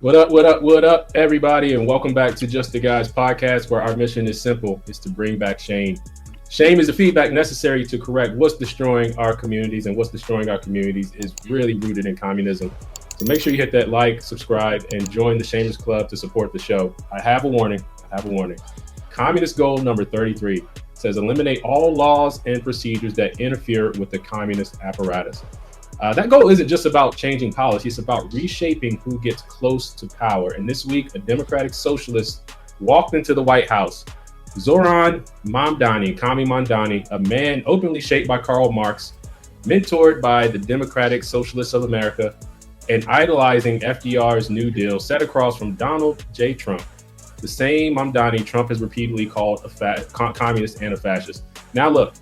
What up, what up, what up, everybody, and welcome back to Just the Guys podcast, where our mission is simple. It's to bring back shame. Shame is the feedback necessary to correct what's destroying our communities, and what's destroying our communities is really rooted in communism. So make sure you hit that like, subscribe, and join the Shamers Club to support the show. I have a warning. Communist goal number 33 says eliminate all laws and procedures that interfere with the communist apparatus. That goal isn't just about changing policy, it's about reshaping who gets close to power. And this week, a Democratic Socialist walked into the White House. Zoran Mamdani, a man openly shaped by Karl Marx, mentored by the Democratic Socialists of America, and idolizing FDR's New Deal, sat across from Donald J. Trump, the same Mamdani Trump has repeatedly called a communist and a fascist. Now look,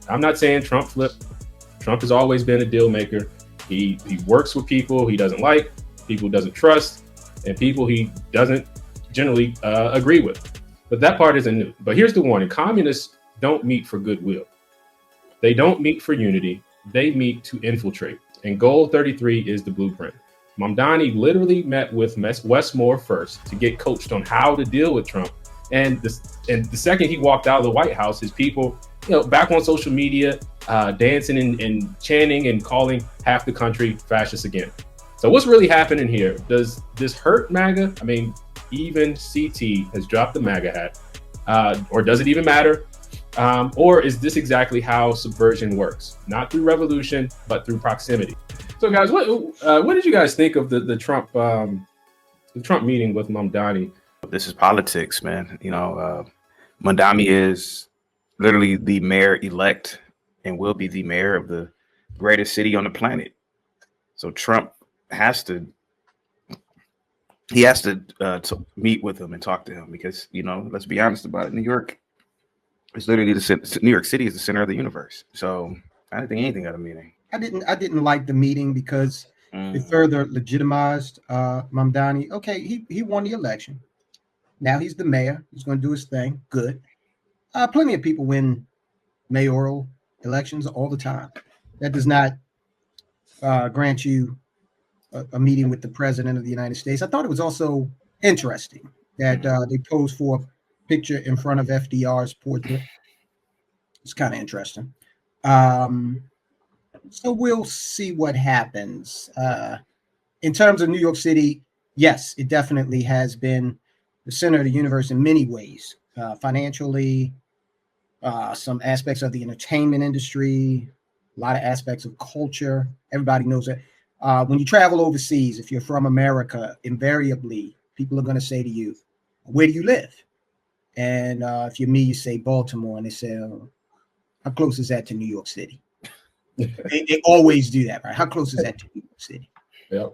I'm not saying Trump flipped. Trump has always been a deal maker. He works with people he doesn't like, people he doesn't trust, and people he doesn't generally agree with. But that part isn't new. But here's the warning. Communists don't meet for goodwill. They don't meet for unity. They meet to infiltrate. And goal 33 is the blueprint. Mamdani literally met with Wes Moore first to get coached on how to deal with Trump. And the second he walked out of the White House, his people, back on social media, dancing and chanting and calling half the country fascist again. So what's really happening here? Does this hurt MAGA? I mean, even CT has dropped the MAGA hat. Or does it even matter? Or is this exactly how subversion works? Not through revolution, but through proximity. So guys, what did you guys think of the Trump meeting with Mamdani? This is politics, man. Mamdani is literally the mayor-elect and will be the mayor of the greatest city on the planet. So Trump has to meet with him and talk to him because, let's be honest about it. New York is literally New York City is the center of the universe. So I didn't think anything out of the meeting. I didn't like the meeting because it further legitimized Mamdani. Okay, he won the election. Now he's the mayor. He's going to do his thing. Good. Plenty of people win mayoral elections all the time. That does not grant you a meeting with the president of the United States. I thought it was also interesting that they posed for a picture in front of FDR's portrait. It's kind of interesting. So we'll see what happens. In terms of New York City, yes, it definitely has been the center of the universe in many ways, financially, some aspects of the entertainment industry, a lot of aspects of culture. Everybody knows that. When you travel overseas, if you're from America, invariably, people are going to say to you, where do you live? And if you're me, you say Baltimore, and they say, how close is that to New York City? they always do that, right? How close is that to New York City? Yep.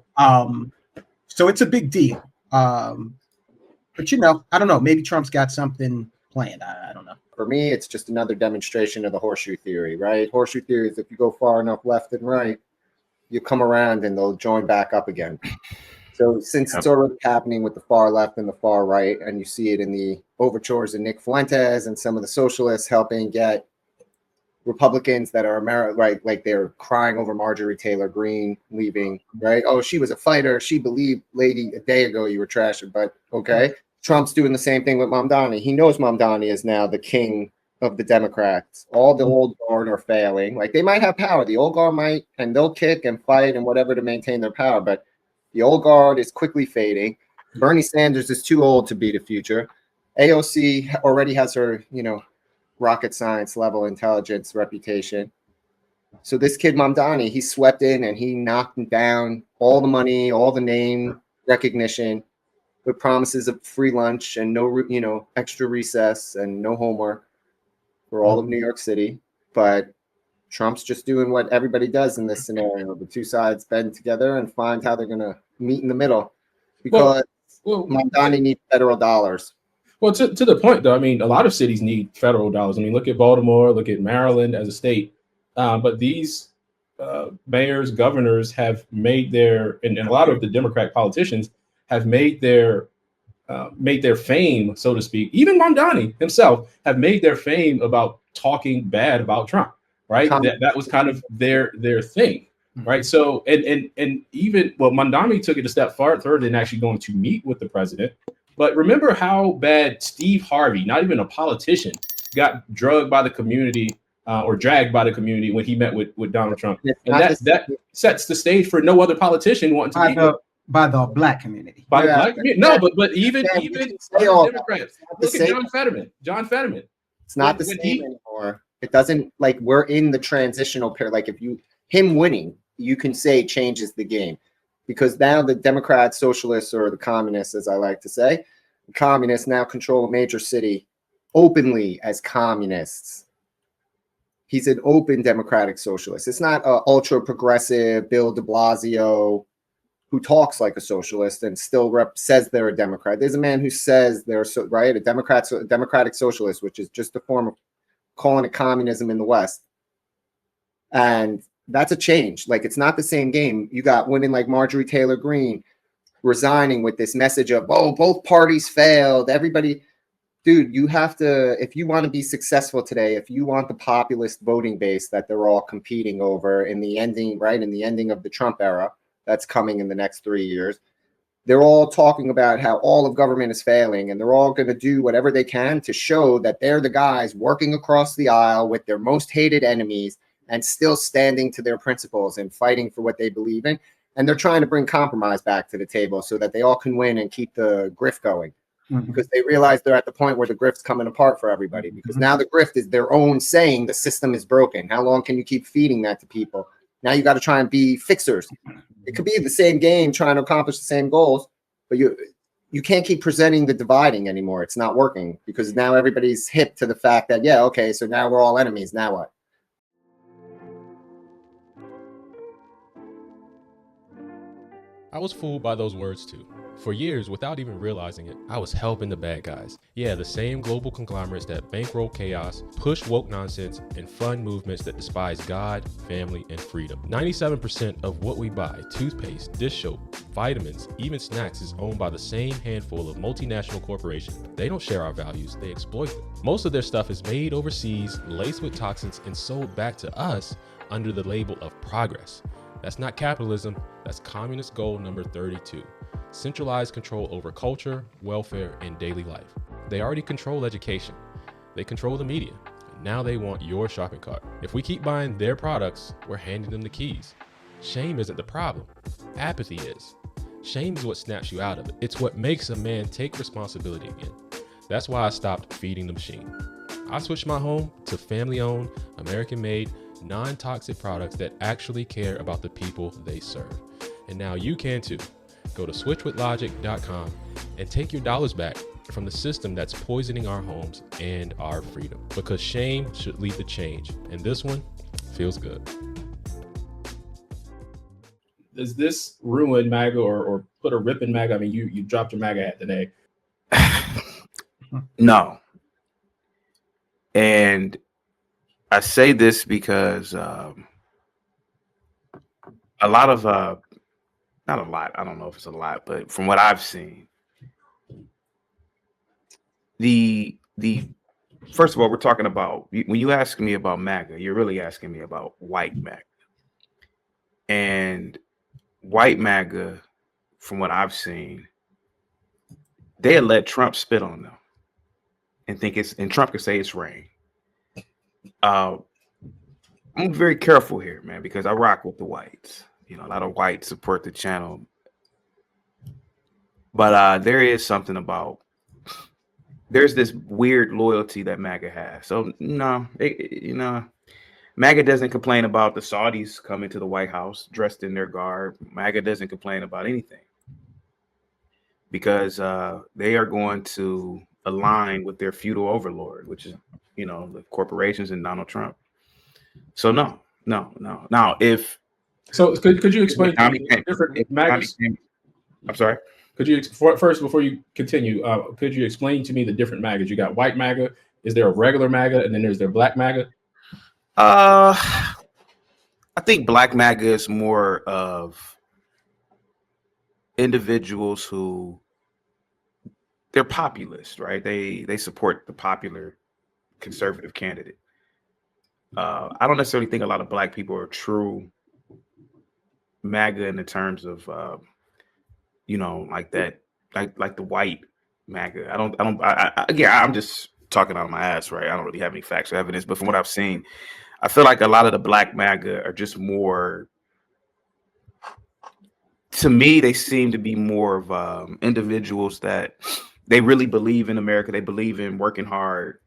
So it's a big deal. But I don't know. Maybe Trump's got something planned. I don't know. For me, it's just another demonstration of the horseshoe theory, right? Horseshoe theory is if you go far enough left and right, you come around and they'll join back up again. So since it's already happening with the far left and the far right, and you see it in the overtures of Nick Fuentes and some of the socialists helping get Republicans that are right, like they're crying over Marjorie Taylor Greene leaving, right? Oh, she was a fighter. She believed, lady, a day ago you were trashing, but okay. Trump's doing the same thing with Mamdani. He knows Mamdani is now the king of the Democrats. All the old guard are failing. Like they might have power. The old guard might, and they'll kick and fight and whatever to maintain their power. But the old guard is quickly fading. Bernie Sanders is too old to be the future. AOC already has her, rocket science level intelligence reputation. So this kid Mamdani, he swept in and he knocked down all the money, all the name recognition, with promises of free lunch and no, extra recess and no homework for all of New York City. But Trump's just doing what everybody does in this scenario. The two sides bend together and find how they're going to meet in the middle because Mamdani needs federal dollars. Well, to the point, though, I mean, a lot of cities need federal dollars. I mean, look at Baltimore, look at Maryland as a state. But these mayors, governors have made and a lot of the Democratic politicians have made their fame, so to speak. Even Mamdani himself have made their fame about talking bad about Trump, right? That was kind of their thing. right? So and even Mamdani took it a step further than actually going to meet with the president. But remember how bad Steve Harvey, not even a politician, got drugged by the community or dragged by the community when he met with Donald Trump, and that sets the stage for no other politician wanting to meet by the black community. By the black community. No, but even Democrats. Look at John Fetterman. It's not the same anymore. It doesn't, like, we're in the transitional period. Like, if him winning, you can say changes the game, because now the Democrats, socialists, or the communists, as I like to say, the communists now control a major city openly as communists. He's an open democratic socialist. It's not a ultra progressive Bill de Blasio who talks like a socialist and still says they're a Democrat. There's a man who says they're a democratic socialist, which is just a form of calling it communism in the West. And that's a change. Like, it's not the same game. You got women like Marjorie Taylor Greene resigning with this message of, oh, both parties failed. Everybody, dude, you have to, if you want to be successful today, if you want the populist voting base that they're all competing over in the ending, right, in the ending of the Trump era, that's coming in the next 3 years. They're all talking about how all of government is failing, and they're all going to do whatever they can to show that they're the guys working across the aisle with their most hated enemies and still standing to their principles and fighting for what they believe in. And they're trying to bring compromise back to the table so that they all can win and keep the grift going. Because they realize they're at the point where the grift's coming apart for everybody, because now the grift is their own saying the system is broken. How long can you keep feeding that to people? Now you got to try and be fixers. It could be the same game trying to accomplish the same goals, but you can't keep presenting the dividing anymore. It's not working, because now everybody's hip to the fact that, yeah, okay, so now we're all enemies. Now what? I was fooled by those words too. For years, without even realizing it, I was helping the bad guys. Yeah, the same global conglomerates that bankroll chaos, push woke nonsense, and fund movements that despise God, family, and freedom. 97% of what we buy, toothpaste, dish soap, vitamins, even snacks, is owned by the same handful of multinational corporations. They don't share our values, they exploit them. Most of their stuff is made overseas, laced with toxins, and sold back to us under the label of progress. That's not capitalism, that's communist goal number 32. Centralized control over culture, welfare, and daily life. They already control education. They control the media. And now they want your shopping cart. If we keep buying their products, we're handing them the keys. Shame isn't the problem. Apathy is. Shame is what snaps you out of it. It's what makes a man take responsibility again. That's why I stopped feeding the machine. I switched my home to family-owned, American-made, non-toxic products that actually care about the people they serve. And now you can too. Go to switchwithlogic.com and take your dollars back from the system that's poisoning our homes and our freedom. Because shame should lead to change. And this one feels good. Does this ruin MAGA or put a rip in MAGA? I mean, you dropped your MAGA hat today. No. And I say this because a lot of not a lot, I don't know if it's a lot, but from what I've seen, the first of all, we're talking about, when you ask me about MAGA, you're really asking me about white MAGA. And white MAGA, from what I've seen, they had let Trump spit on them and Trump could say it's rain. I'm very careful here, man, because I rock with the whites. You know, a lot of whites support the channel. But there is something about, there's this weird loyalty that MAGA has. So, no, MAGA doesn't complain about the Saudis coming to the White House dressed in their garb. MAGA doesn't complain about anything, because they are going to align with their feudal overlord, which is, the corporations and Donald Trump. So no. Now, if so, could you explain different MAGAs? I'm sorry. Could you first, before you continue, could you explain to me the different MAGAs? You got white MAGA. Is there a regular MAGA, and then there's their black MAGA? I think black MAGA is more of individuals who, they're populist, right? They support the popular conservative candidate. I don't necessarily think a lot of black people are true MAGA in the terms of like that, like the white MAGA. Again, I'm just talking out of my ass, right? I don't really have any facts or evidence, but from what I've seen, I feel like a lot of the black MAGA are just more. To me, they seem to be more of individuals that they really believe in America. They believe in working hard.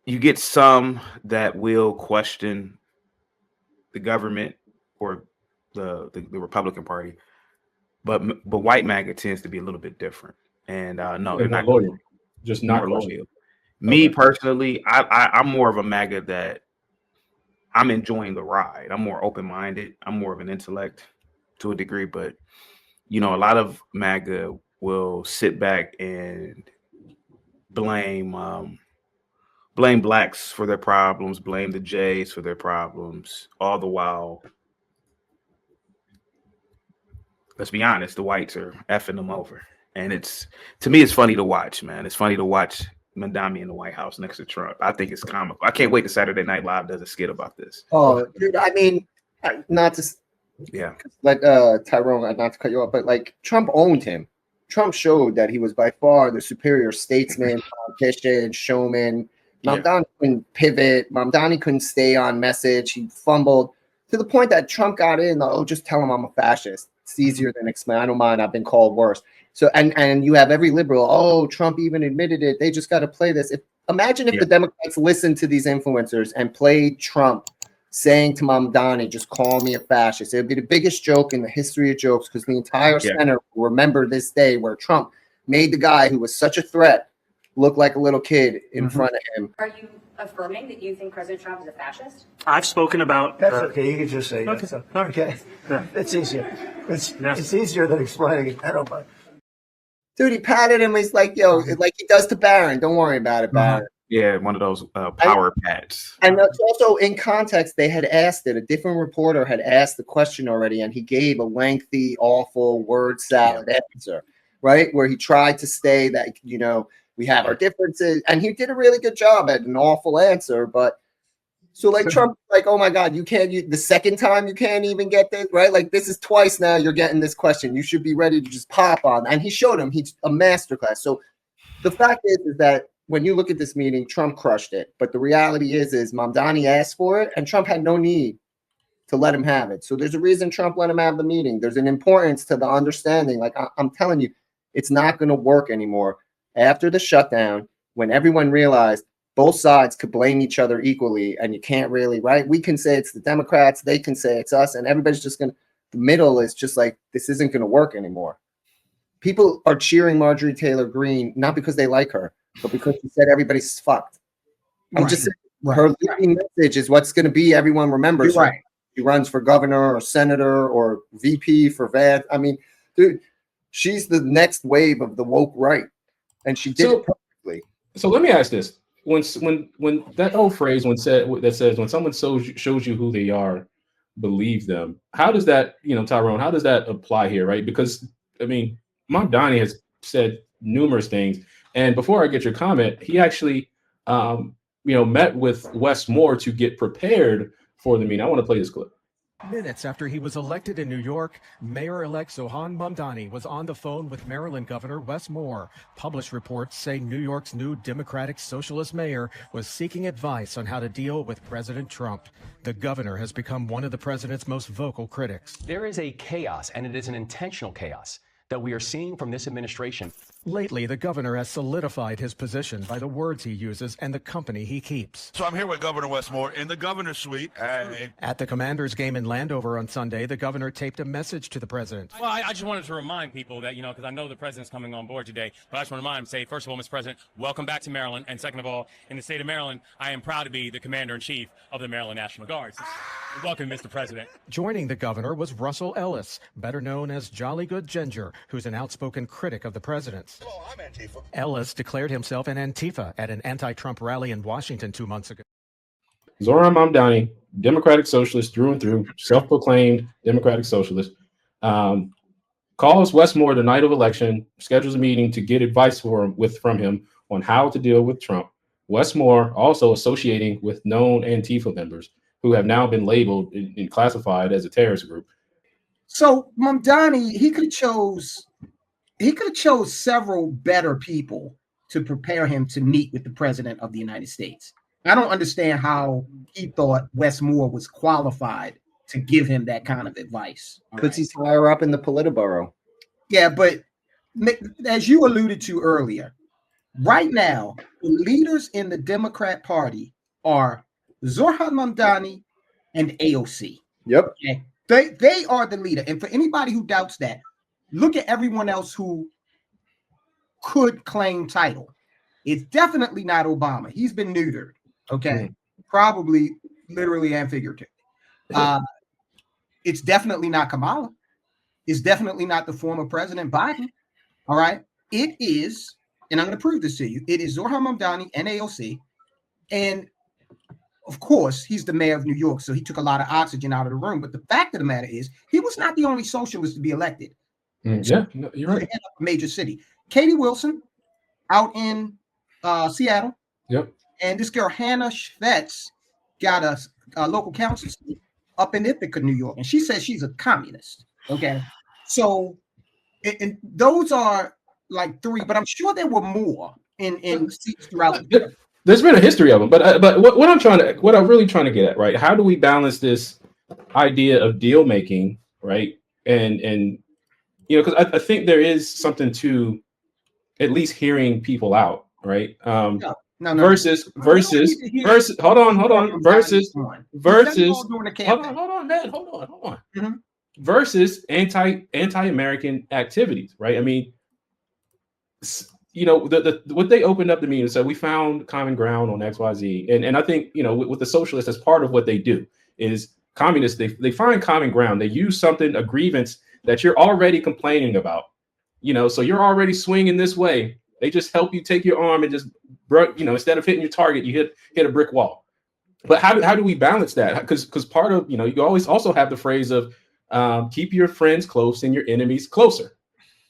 You get some that will question the government or the Republican Party, but white MAGA tends to be a little bit different. And no, they're not loyal, just not more loyal. Me personally, I'm more of a MAGA that I'm enjoying the ride. I'm more open-minded. I'm more of an intellect to a degree, but a lot of MAGA will sit back and blame blacks for their problems, blame the Jays for their problems, all the while, let's be honest, the whites are effing them over. And to me, it's funny to watch, man. It's funny to watch Mamdani in the White House next to Trump. I think it's comical. I can't wait till Saturday Night Live does a skit about this. Oh, dude, I mean, not to let Tyrone, not to cut you off, but like Trump owned him. Trump showed that he was by far the superior statesman, politician, showman. Mamdani couldn't pivot. Mamdani couldn't stay on message. He fumbled to the point that Trump got in. Oh, just tell him I'm a fascist. It's easier than explain. I don't mind. I've been called worse. So and you have every liberal. Oh, Trump even admitted it. They just got to play this. Imagine if the Democrats listened to these influencers and played Trump saying to Mamdani, "Just call me a fascist." It would be the biggest joke in the history of jokes because the entire Senate will remember this day where Trump made the guy who was such a threat look like a little kid in front of him. Are you affirming that you think President Trump is a fascist? I've spoken about. That's okay. You can just say okay. Yes. Okay. It's easier. It's easier than explaining it. I don't mind. Dude, he patted him. He's like, yo, like he does to Barron. Don't worry about it, Barron. Yeah, one of those power pats. And it's also in context, they had asked it. A different reporter had asked the question already, and he gave a lengthy, awful word salad answer, right? Where he tried to say that, we have our differences. And he did a really good job at an awful answer. But so like Trump, like, oh my God, the second time you can't even get this, right? Like this is twice now you're getting this question. You should be ready to just pop on. And he showed him he's a masterclass. So the fact is that when you look at this meeting, Trump crushed it. But the reality is Mamdani asked for it and Trump had no need to let him have it. So there's a reason Trump let him have the meeting. There's an importance to the understanding. Like I'm telling you, it's not going to work anymore. After the shutdown, when everyone realized both sides could blame each other equally, and you can't really, right? We can say it's the Democrats, they can say it's us, and everybody's just the middle is just like, this isn't going to work anymore. People are cheering Marjorie Taylor Greene, not because they like her, but because she said everybody's fucked. I'm just saying, her leading message is what's going to be everyone remembers. You're right. She runs for governor or senator or VP for Vance. I mean, dude, she's the next wave of the woke right. And she did it perfectly. So let me ask this. When that old phrase when says when someone shows you who they are, believe them. How does that, Tyrone, how does that apply here, right? Because I mean, Mamdani has said numerous things. And before I get your comment, he actually met with Wes Moore to get prepared for the meeting. I want to play this clip. Minutes after he was elected in New York, Mayor-elect Zoran Mamdani was on the phone with Maryland Governor Wes Moore. Published reports say New York's new Democratic Socialist mayor was seeking advice on how to deal with President Trump. The governor has become one of the president's most vocal critics. There is a chaos, and it is an intentional chaos, that we are seeing from this administration. Lately, the governor has solidified his position by the words he uses and the company he keeps. So I'm here with Governor Wes Moore in the governor's suite. At the Commanders game in Landover on Sunday, the governor taped a message to the president. Well, I just wanted to remind people that, because I know the president's coming on board today, but I just want to remind him, say, first of all, Mr. President, welcome back to Maryland. And second of all, in the state of Maryland, I am proud to be the commander-in-chief of the Maryland National Guard. Welcome, Mr. President. Joining the governor was Russell Ellis, better known as Jolly Good Ginger, who's an outspoken critic of the president's. Hello, I'm Antifa. Ellis declared himself an Antifa at an anti-Trump rally in Washington 2 months ago. Zoran Mamdani, Democratic Socialist through and through, self-proclaimed Democratic Socialist, calls Wes Moore the night of election, schedules a meeting to get advice from him on how to deal with Trump. Wes Moore also associating with known Antifa members. who have now been labeled and classified as a terrorist group. So Mamdani, he could have chose several better people to prepare him to meet with the president of the United States. I don't understand how he thought Wes Moore was qualified to give him that kind of advice. Because he's higher up in the Politburo. Yeah, but as you alluded to earlier, right now, the leaders in the Democrat Party are Zoran Mamdani and AOC. Yep. Okay? They are the leader. And for anybody who doubts that, look at everyone else who could claim title. It's definitely not Obama. He's been neutered. Okay. Probably literally and figuratively. It's definitely not Kamala. It's definitely not the former President Biden. All right. It is, and I'm going to prove this to you. It is Zoran Mamdani and AOC. And of course, he's the mayor of New York, so he took a lot of oxygen out of the room. But the fact of the matter is, he was not the only socialist to be elected. Yeah, no, you're right. A major city. Katie Wilson out in Seattle. Yep. And this girl, Hannah Schvetz, got a local council seat up in Ithaca, New York. And she says she's a communist. Okay. So, and those are like three, but I'm sure there were more in seats throughout the There's been a history of them, but what I'm really trying to get at, right? How do we balance this idea of deal making, right? And you know, because I think there is something to at least hearing people out, right? No. Versus. Hold on. Versus. Hold on, man. Hold on. Mm-hmm. Versus anti-American activities, right? I mean, you know, what they opened up the meeting, so we found common ground on XYZ, and I think, you know, with the socialists, as part of what they do is communists, they find common ground. They use a grievance that you're already complaining about, you know, so you're already swinging this way. They just help you take your arm and just, you know, instead of hitting your target, you hit a brick wall. But how do we balance that? Because part of, you know, you always also have the phrase of keep your friends close and your enemies closer.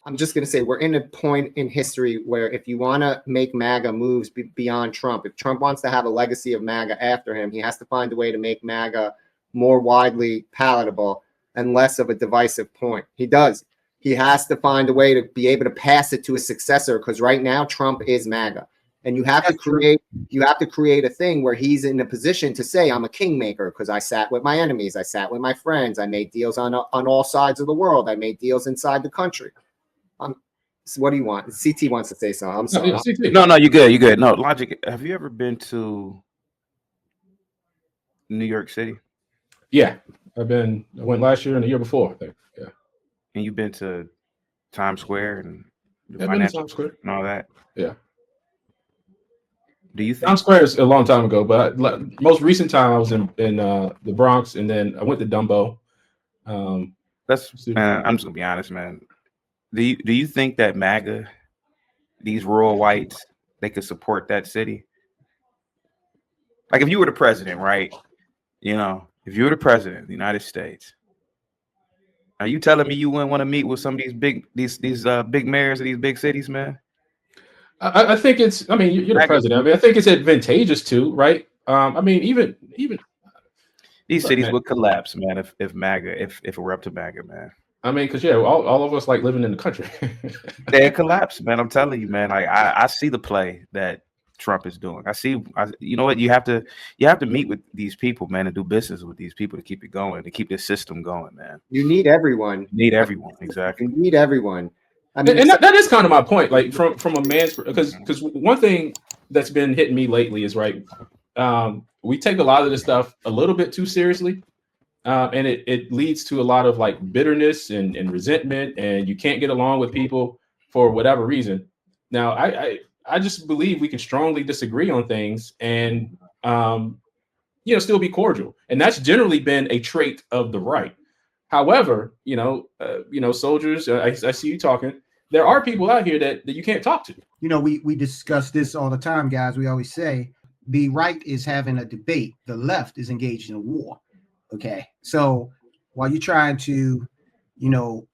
I'm just going to say we're in a point in history where if you want to make MAGA moves beyond Trump, if Trump wants to have a legacy of MAGA after him, he has to find a way to make MAGA more widely palatable and less of a divisive point. He does. He has to find a way to be able to pass it to a successor, because right now Trump is MAGA. And you have to create a thing where he's in a position to say, I'm a kingmaker because I sat with my enemies. I sat with my friends. I made deals on all sides of the world. I made deals inside the country. So what do you want? CT wants to say something. I'm sorry. No, you're good. You're good. No, Logic, have you ever been to New York City? Yeah, I went last year and the year before, I think. Yeah. And you've been to Times Square and the financial Times Square and all that? Yeah. Do you think Times Square is a long time ago, but most recent time I was in the Bronx, and then I went to Dumbo. I'm just gonna be honest, man. Do you think that MAGA, these rural whites, they could support that city? Like if you were the president, right? You know, if you were the president of the United States, are you telling me you wouldn't want to meet with some of these big mayors of these big cities, man? I think it's. I mean, you're the president. I mean, I think it's advantageous to, right? I mean, even these cities would collapse, man, if it were up to MAGA, man. I mean, because all of us like living in the country. They collapse, man. I'm telling you, man. Like I see the play that Trump is doing. You know what? You have to meet with these people, man, and do business with these people to keep it going, to keep this system going, man. You need everyone. Exactly. You need everyone. I mean, and that is kind of my point. Like from a man's, because one thing that's been hitting me lately is we take a lot of this stuff a little bit too seriously. And it leads to a lot of like bitterness and resentment, and you can't get along with people for whatever reason. Now, I just believe we can strongly disagree on things and, still be cordial. And that's generally been a trait of the right. However, soldiers, I see you talking. There are people out here that you can't talk to. You know, we discuss this all the time, guys. We always say the right is having a debate. The left is engaged in a war. Okay, so while you're trying to, meet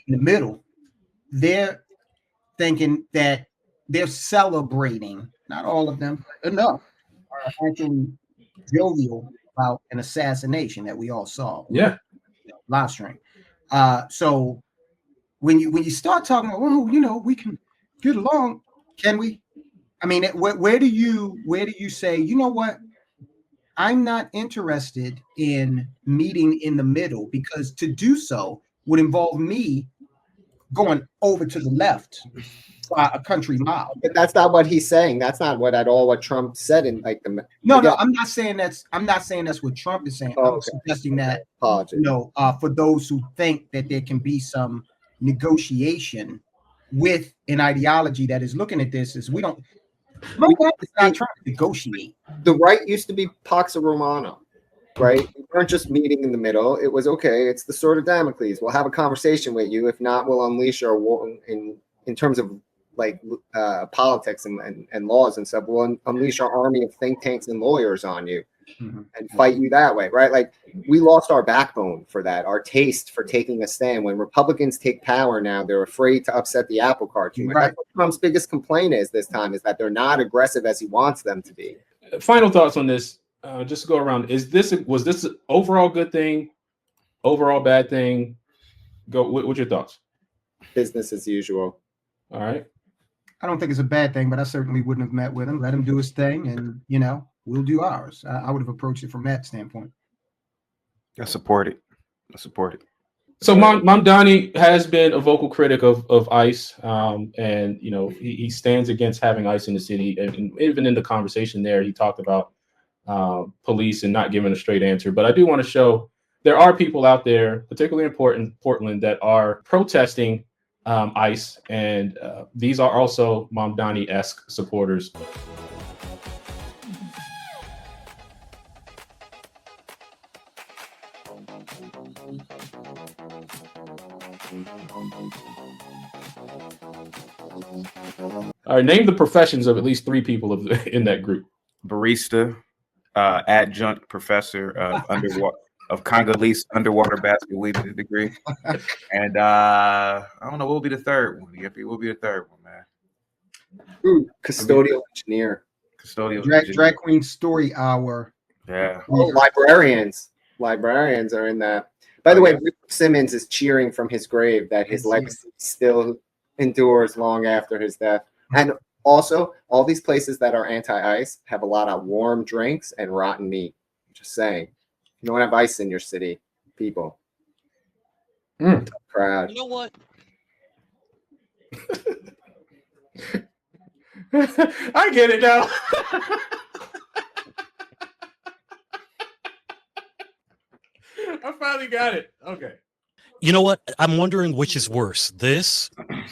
in the middle, they're thinking that they're celebrating, not all of them, enough, are actually jovial about an assassination that we all saw. Yeah. Live stream. So when you start talking about, oh, we can get along, can we? I mean, where do you say, you know what? I'm not interested in meeting in the middle, because to do so would involve me going over to the left by a country mile. But that's not what he's saying. That's not what Trump said in like the. No, I'm not saying that's what Trump is saying. I'm suggesting that for those who think that there can be some negotiation with an ideology that is looking at this as we don't. Not trying to negotiate. The right used to be Pax Romana, right? We weren't just meeting in the middle. It was okay. It's the sword of Damocles. We'll have a conversation with you. If not, we'll unleash our war in terms of like politics and laws and stuff. We'll unleash our army of think tanks and lawyers on you and fight you that way, right? Like we lost our backbone for that, our taste for taking a stand. When Republicans take power now, they're afraid to upset the apple cart. Right. That's what Trump's biggest complaint is this time, is that they're not aggressive as he wants them to be. Final thoughts on this. Just to go around. Was this an overall good thing? Overall bad thing? What's your thoughts? Business as usual. All right. I don't think it's a bad thing, but I certainly wouldn't have met with him. Let him do his thing, and we'll do ours. I would have approached it from that standpoint. I support it. So Mamdani has been a vocal critic of ICE, and he stands against having ICE in the city. And even in the conversation there, he talked about police and not giving a straight answer. But I do want to show there are people out there, particularly in Portland, that are protesting ICE, and these are also Mamdani-esque supporters. All right, name the professions of at least 3 people in that group. Barista, adjunct professor of Congolese underwater basket weaving degree, and I don't know what will be the third one. It will be the third one, man. Ooh, custodial engineer. Drag queen story hour. Yeah. Oh, librarians are in that. By the way, Rick Simmons is cheering from his grave that his legacy still endures long after his death. And also, all these places that are anti-ICE have a lot of warm drinks and rotten meat. Just saying. You don't have ICE in your city, people. Crowd. You know what? I get it now. I finally got it. Okay. You know what? I'm wondering which is worse, this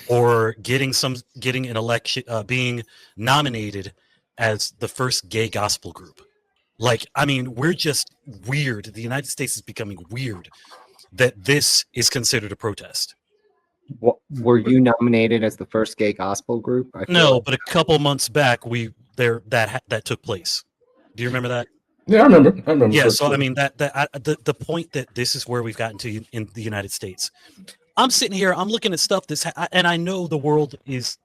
or getting an election, being nominated as the first gay gospel group. Like, I mean, we're just weird. The United States is becoming weird that this is considered a protest. What, were you nominated as the first gay gospel group? No, but a couple months back, that took place. Do you remember that? Yeah, I remember. Yeah, so I mean the point that this is where we've gotten to in the United States. I'm sitting here, I'm looking at stuff and I know the world is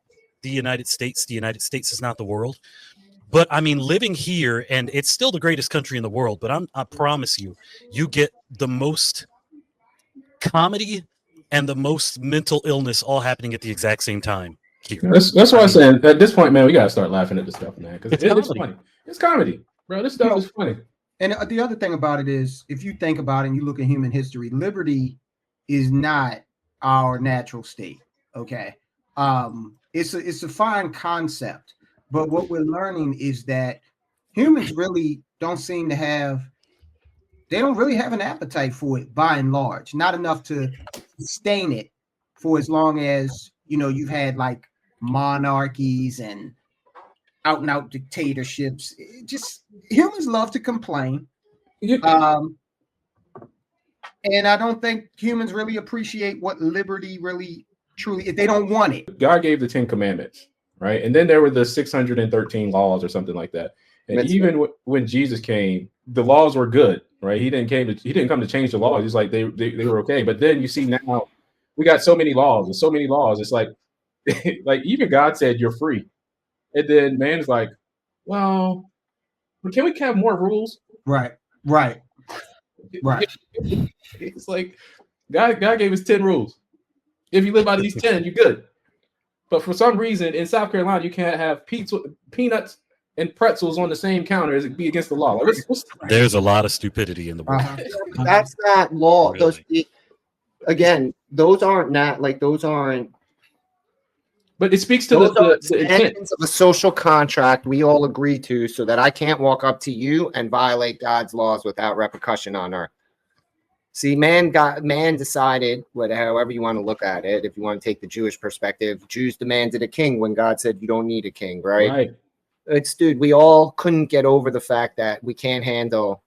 the United States. The United States is not the world. But I mean, living here, and it's still the greatest country in the world, but I promise you, you get the most comedy and the most mental illness all happening at the exact same time here. That's what I'm saying. At this point, man, we gotta start laughing at this stuff, man, because it's funny. It's comedy. Bro, this stuff is funny. And the other thing about it is, if you think about it and you look at human history, liberty is not our natural state. Okay. It's a fine concept, but what we're learning is that humans really don't seem to have, they don't really have an appetite for it by and large, not enough to sustain it for as long as, you've had like monarchies and out and out dictatorships. Just humans love to complain. And I don't think humans really appreciate what liberty really truly, if they don't want it. God gave the 10 commandments, right? And then there were the 613 laws or something like that. And even when Jesus came, the laws were good, right? He didn't come to change the laws. He's like, they were okay. But then you see now we got so many laws and so many laws. It's like, like even God said, you're free. And then man's like, well, can we have more rules? Right. It's like God gave us 10 rules. If you live by these 10, you're good. But for some reason, in South Carolina, you can't have peanuts and pretzels on the same counter as it be against the law. Like, There's a lot of stupidity in the world. That's not law. Really. Those aren't. But it speaks to the intent of a social contract we all agree to, so that I can't walk up to you and violate God's laws without repercussion on earth. See, man decided, however you want to look at it. If you want to take the Jewish perspective, Jews demanded a king when God said you don't need a king, right? Dude, we all couldn't get over the fact that we can't handle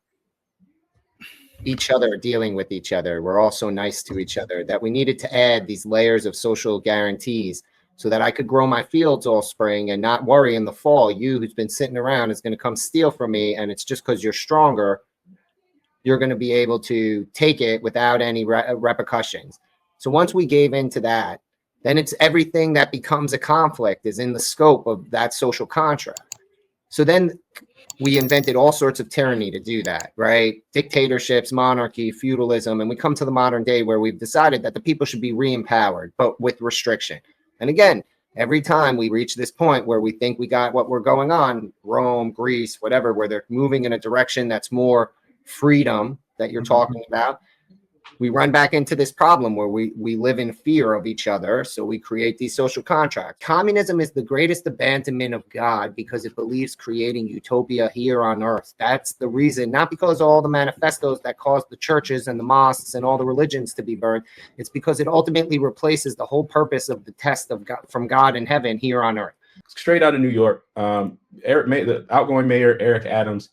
each other dealing with each other. We're all so nice to each other that we needed to add these layers of social guarantees so that I could grow my fields all spring and not worry in the fall. You who's been sitting around is going to come steal from me, and it's just because you're stronger. You're going to be able to take it without any repercussions. So once we gave into that, then it's everything that becomes a conflict is in the scope of that social contract. So then we invented all sorts of tyranny to do that, right? Dictatorships, monarchy, feudalism, and we come to the modern day where we've decided that the people should be re-empowered, but with restriction. And again, every time we reach this point where we think we got what we're going on, Rome, Greece, whatever, where they're moving in a direction that's more freedom that you're talking about, we run back into this problem where we live in fear of each other. So we create these social contracts. Communism is the greatest abandonment of God because it believes creating utopia here on earth. That's the reason, not because all the manifestos that caused the churches and the mosques and all the religions to be burned. It's because it ultimately replaces the whole purpose of the test of God, from God in heaven here on earth. Straight out of New York, the outgoing mayor, Eric Adams,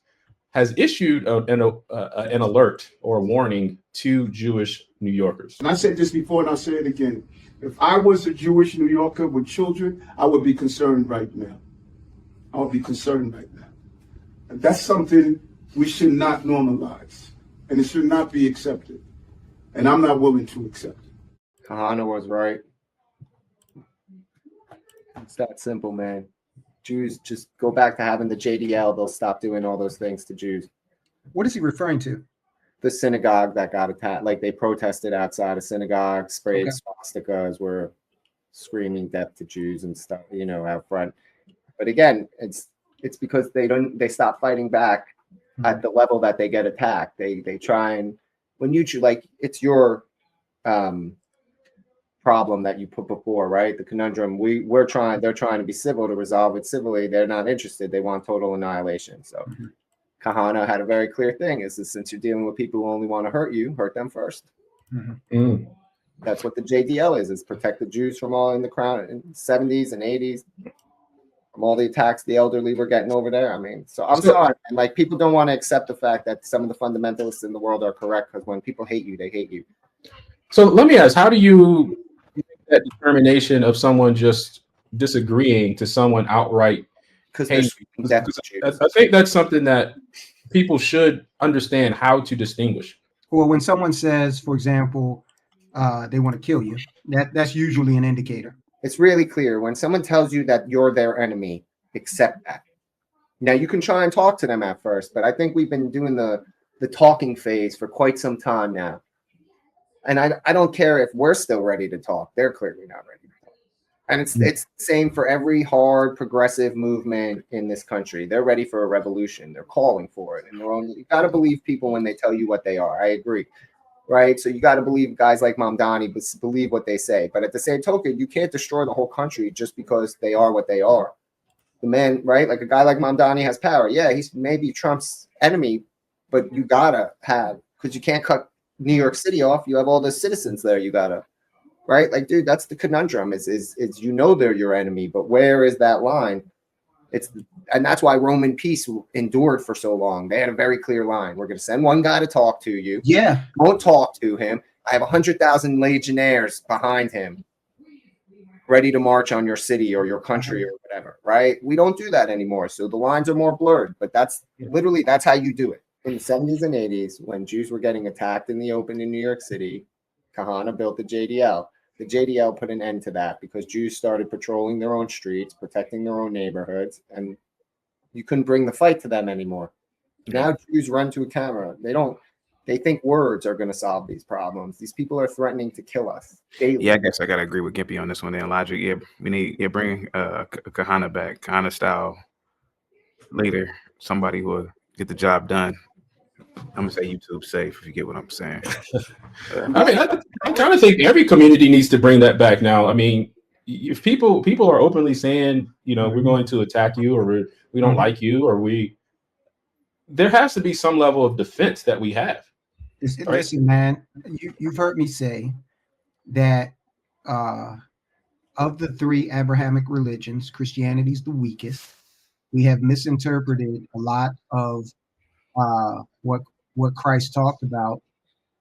has issued an alert or a warning to Jewish New Yorkers. And I said this before and I'll say it again. If I was a Jewish New Yorker with children, I would be concerned right now. I would be concerned right now. And that's something we should not normalize. And it should not be accepted. And I'm not willing to accept it. Kahana was right. It's that simple, man. Jews just go back to having the JDL. They'll stop doing all those things to Jews. What is he referring to? The synagogue that got attacked. Like they protested outside a synagogue, sprayed swastikas, were screaming death to Jews and stuff, out front. But again, it's because they stop fighting back at the level that they get attacked. They try and when you like it's your problem that you put before, right? The conundrum. They're trying to be civil to resolve it civilly. They're not interested. They want total annihilation. So Kahana had a very clear thing: is that since you're dealing with people who only want to hurt you, hurt them first. That's what the JDL is protect the Jews from all in the crown in the 70s and 80s, from all the attacks the elderly were getting over there. I mean, so I'm sorry. And like people don't want to accept the fact that some of the fundamentalists in the world are correct, because when people hate you, they hate you. So let me ask, how do you that determination of someone just disagreeing to someone outright? Because I think that's something that people should understand how to distinguish. Well, when someone says, for example, they want to kill you, that's usually an indicator. It's really clear when someone tells you that you're their enemy, accept that. Now you can try and talk to them at first, but I think we've been doing the talking phase for quite some time now. And I don't care if we're still ready to talk. They're clearly not ready to talk. And it's the same for every hard progressive movement in this country. They're ready for a revolution. They're calling for it. And you got to believe people when they tell you what they are. I agree. Right? So you got to believe guys like Mamdani, but believe what they say. But at the same token, you can't destroy the whole country just because they are what they are. The man, right? Like a guy like Mamdani has power. Yeah, he's maybe Trump's enemy, but you got to have, because you can't cut New York City off. You have all the citizens there. You gotta, right? Like, dude, that's the conundrum. Is they're your enemy, but where is that line? And that's why Roman peace endured for so long. They had a very clear line. We're gonna send one guy to talk to you. Yeah, don't talk to him. I have 100,000 legionnaires behind him, ready to march on your city or your country or whatever. Right? We don't do that anymore. So the lines are more blurred. But that's how you do it. In the 70s and 80s, when Jews were getting attacked in the open in New York City, Kahana built the JDL. The JDL put an end to that because Jews started patrolling their own streets, protecting their own neighborhoods, and you couldn't bring the fight to them anymore. Now Jews run to a camera. They think words are going to solve these problems. These people are threatening to kill us daily. Yeah, I guess I gotta agree with Gimpy on this one. Then Logic, yeah, we need bring Kahana back, Kahana style leader, somebody who will get the job done. I'm gonna say YouTube safe if you get what I'm saying. I mean, I kind of think every community needs to bring that back now. I mean, if people are openly saying, you know, we're going to attack you, or we don't like you, or there has to be some level of defense that we have. Right? Listen, man, you've heard me say that of the three Abrahamic religions, Christianity is the weakest. We have misinterpreted a lot of what Christ talked about.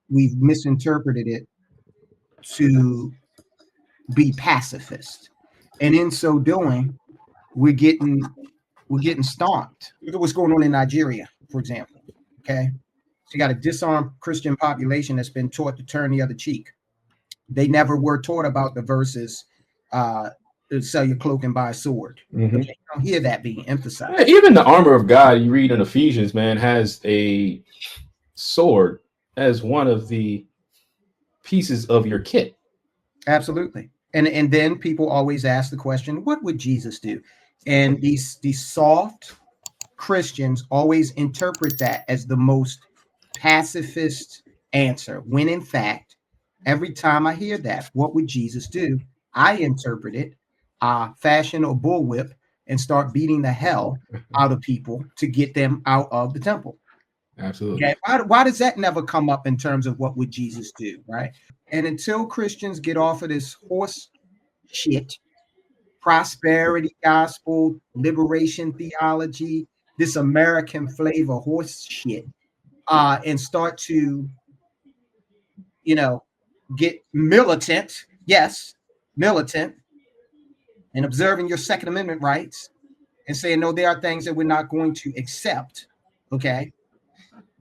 We've misinterpreted it to be pacifist, and in so doing, we're getting stomped. Look at what's going on in Nigeria, for example. Okay, so you got a disarmed Christian population that's been taught to turn the other cheek. They never were taught about the verses, sell your cloak and buy a sword. Mm-hmm. Okay, you don't hear that being emphasized. Yeah, even the armor of God you read in Ephesians, man, has a sword as one of the pieces of your kit. Absolutely. And then people always ask the question, what would Jesus do? And these soft Christians always interpret that as the most pacifist answer, when in fact, every time I hear that, what would Jesus do? I interpret it, fashion a bullwhip and start beating the hell out of people to get them out of the temple. Absolutely. Okay? Why does that never come up in terms of what would Jesus do, right? And until Christians get off of this horse shit, prosperity gospel, liberation theology, this American flavor horse shit, and start to, get militant, and observing your Second Amendment rights and saying, no, there are things that we're not going to accept, okay?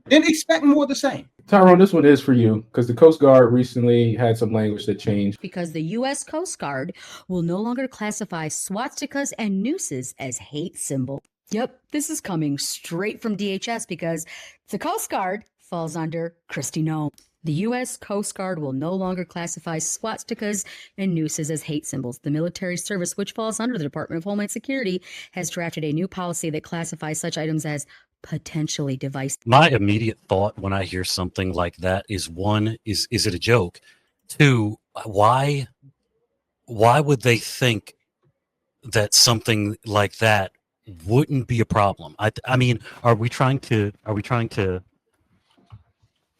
Then expect more of the same. Tyrone, this one is for you because the Coast Guard recently had some language that changed. Because the U.S. Coast Guard will no longer classify swastikas and nooses as hate symbol. Yep, this is coming straight from DHS because the Coast Guard falls under Kristi Noem. The U.S. Coast Guard will no longer classify swastikas and nooses as hate symbols. The military service, which falls under the Department of Homeland Security, has drafted a new policy that classifies such items as potentially divisive. My immediate thought when I hear something like that is, one, is it a joke? Two, why would they think that something like that wouldn't be a problem? I mean, are we trying to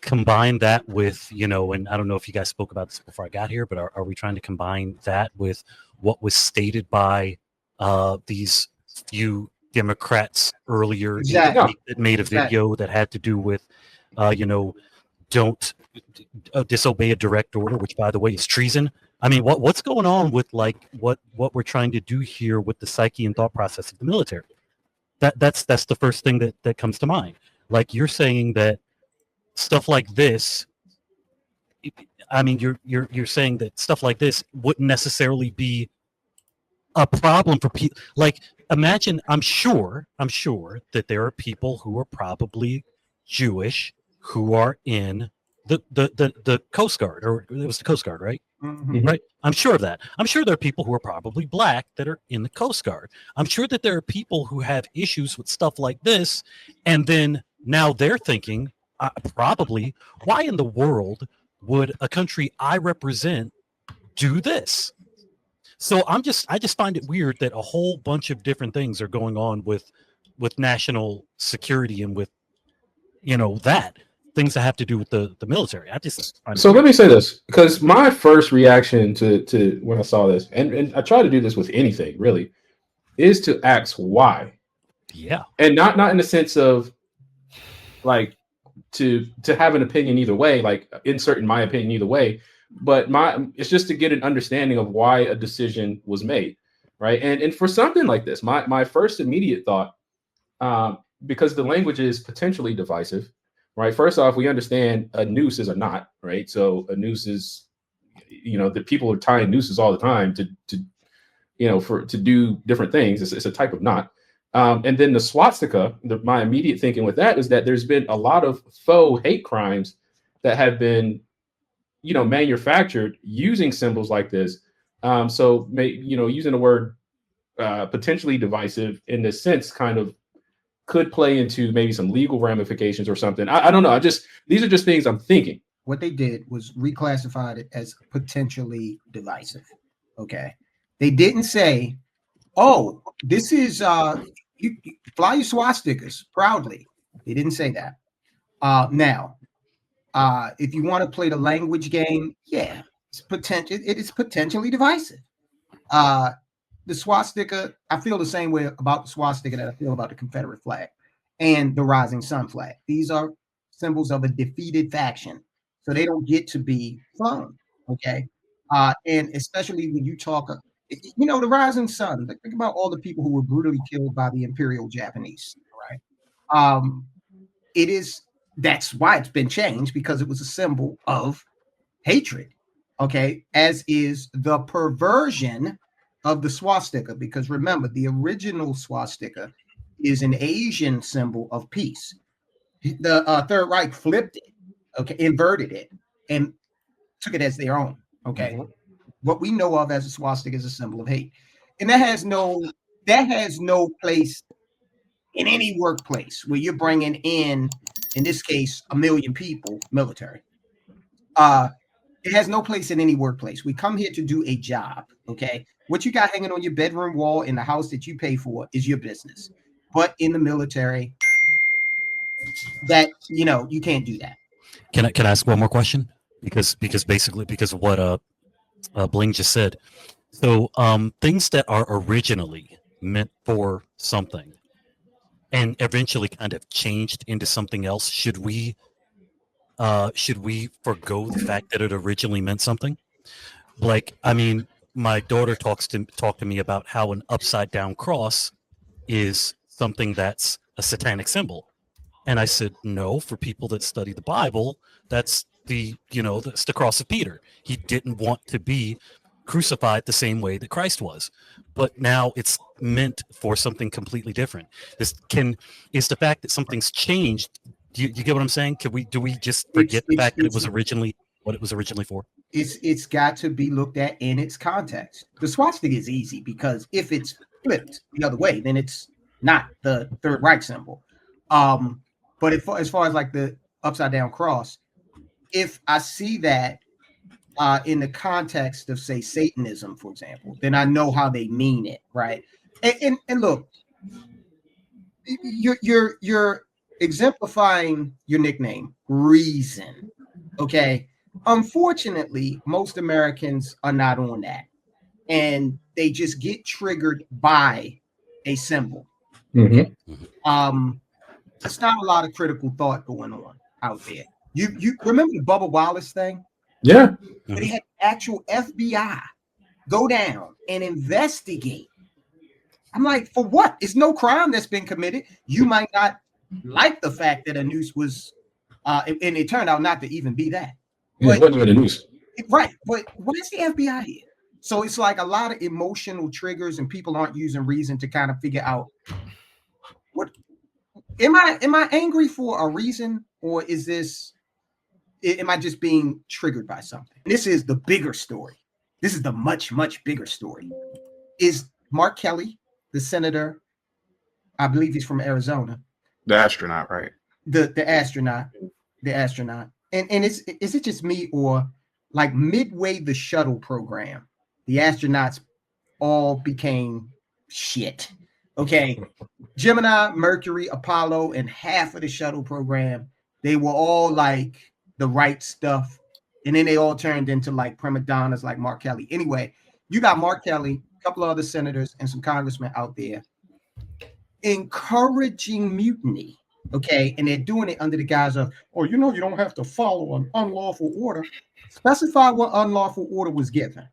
combine that with, and I don't know if you guys spoke about this before I got here, but are we trying to combine that with what was stated by these few Democrats earlier that made a video that had to do with, don't disobey a direct order, which, by the way, is treason. I mean, what's going on with what we're trying to do here with the psyche and thought process of the military? That's the first thing that comes to mind. Like, you're saying that stuff like this, I mean, you're saying that stuff like this wouldn't necessarily be a problem for people. Like, imagine, I'm sure that there are people who are probably Jewish who are in the Coast Guard, or it was the Coast Guard, right? Mm-hmm. Right. I'm sure of that. I'm sure there are people who are probably black that are in the Coast Guard. I'm sure that there are people who have issues with stuff like this, and then now they're thinking, probably, why in the world would a country I represent do this? So I just find it weird that a whole bunch of different things are going on with national security and with, that things that have to do with the military. So let me say this, because my first reaction to when I saw this, and I try to do this with anything really, is to ask why. Yeah. And not in the sense of like to have an opinion either way, like inserting my opinion either way, but it's just to get an understanding of why a decision was made, right? And for something like this, my first immediate thought, because the language is potentially divisive, right? First off, we understand a noose is a knot, right? So a noose is, the people are tying nooses all the time to do different things. It's a type of knot. And then the swastika, my immediate thinking with that is that there's been a lot of faux hate crimes that have been, manufactured using symbols like this. So, using the word potentially divisive in this sense kind of could play into maybe some legal ramifications or something. I don't know. These are just things I'm thinking. What they did was reclassified it as potentially divisive. Okay. They didn't say, oh, this is you fly your swastikas proudly. They didn't say that. Now, if you want to play the language game, yeah, it is potentially divisive. The swastika, I feel the same way about the swastika that I feel about the Confederate flag and the rising sun flag. These are symbols of a defeated faction, so they don't get to be flown. Okay. And especially when you talk, the rising sun, think about all the people who were brutally killed by the Imperial Japanese, right? That's why it's been changed, because it was a symbol of hatred, okay, as is the perversion of the swastika, because remember, the original swastika is an Asian symbol of peace. The Third Reich flipped it, okay, inverted it, and took it as their own, okay? Mm-hmm. What we know of as a swastika is a symbol of hate, and that has no place in any workplace where you're bringing in this case, 1 million people, military. It has no place in any workplace. We come here to do a job, okay? What you got hanging on your bedroom wall in the house that you pay for is your business. But in the military, you can't do that. Can I ask one more question? Because of what Bling just said. So things that are originally meant for something and eventually kind of changed into something else, should we forgo the fact that it originally meant something? Like, I mean, my daughter talked to me about how an upside down cross is something that's a satanic symbol. And I said, no, for people that study the Bible, that's that's the cross of Peter. He didn't want to be crucified the same way that Christ was, but now it's meant for something completely different. Is the fact that something's changed. Do you get what I'm saying? Do we just forget the fact that it was originally what it was originally for? It's got to be looked at in its context. The swastika is easy because if it's flipped the other way, then it's not the Third Reich symbol. But as far as like the upside down cross, if I see that in the context of, say, Satanism, for example, then I know how they mean it, right? And look, you're exemplifying your nickname, reason. Okay. Unfortunately, most Americans are not on that, and they just get triggered by a symbol. Mm-hmm. It's not a lot of critical thought going on out there. You remember the Bubba Wallace thing? Yeah. They had actual FBI go down and investigate. I'm like, for what? It's no crime that's been committed. You might not like the fact that a noose was, and it turned out not to even be that. Yeah, it wasn't even a noose. Right. But why is the FBI here? So it's like a lot of emotional triggers, and people aren't using reason to kind of figure out what am I angry for a reason, or is this? Am I just being triggered by something? This is the bigger story. This is the much, much bigger story. Is Mark Kelly, the senator, I believe he's from Arizona. The astronaut, right? The astronaut. And is it just me, or like midway the shuttle program, the astronauts all became shit? Okay. Gemini, Mercury, Apollo, and half of the shuttle program, they were all like the right stuff, and then they all turned into like prima donnas like Mark Kelly. Anyway, you got Mark Kelly, a couple of other senators, and some congressmen out there encouraging mutiny, okay? And they're doing it under the guise of, you don't have to follow an unlawful order. Specify what unlawful order was given.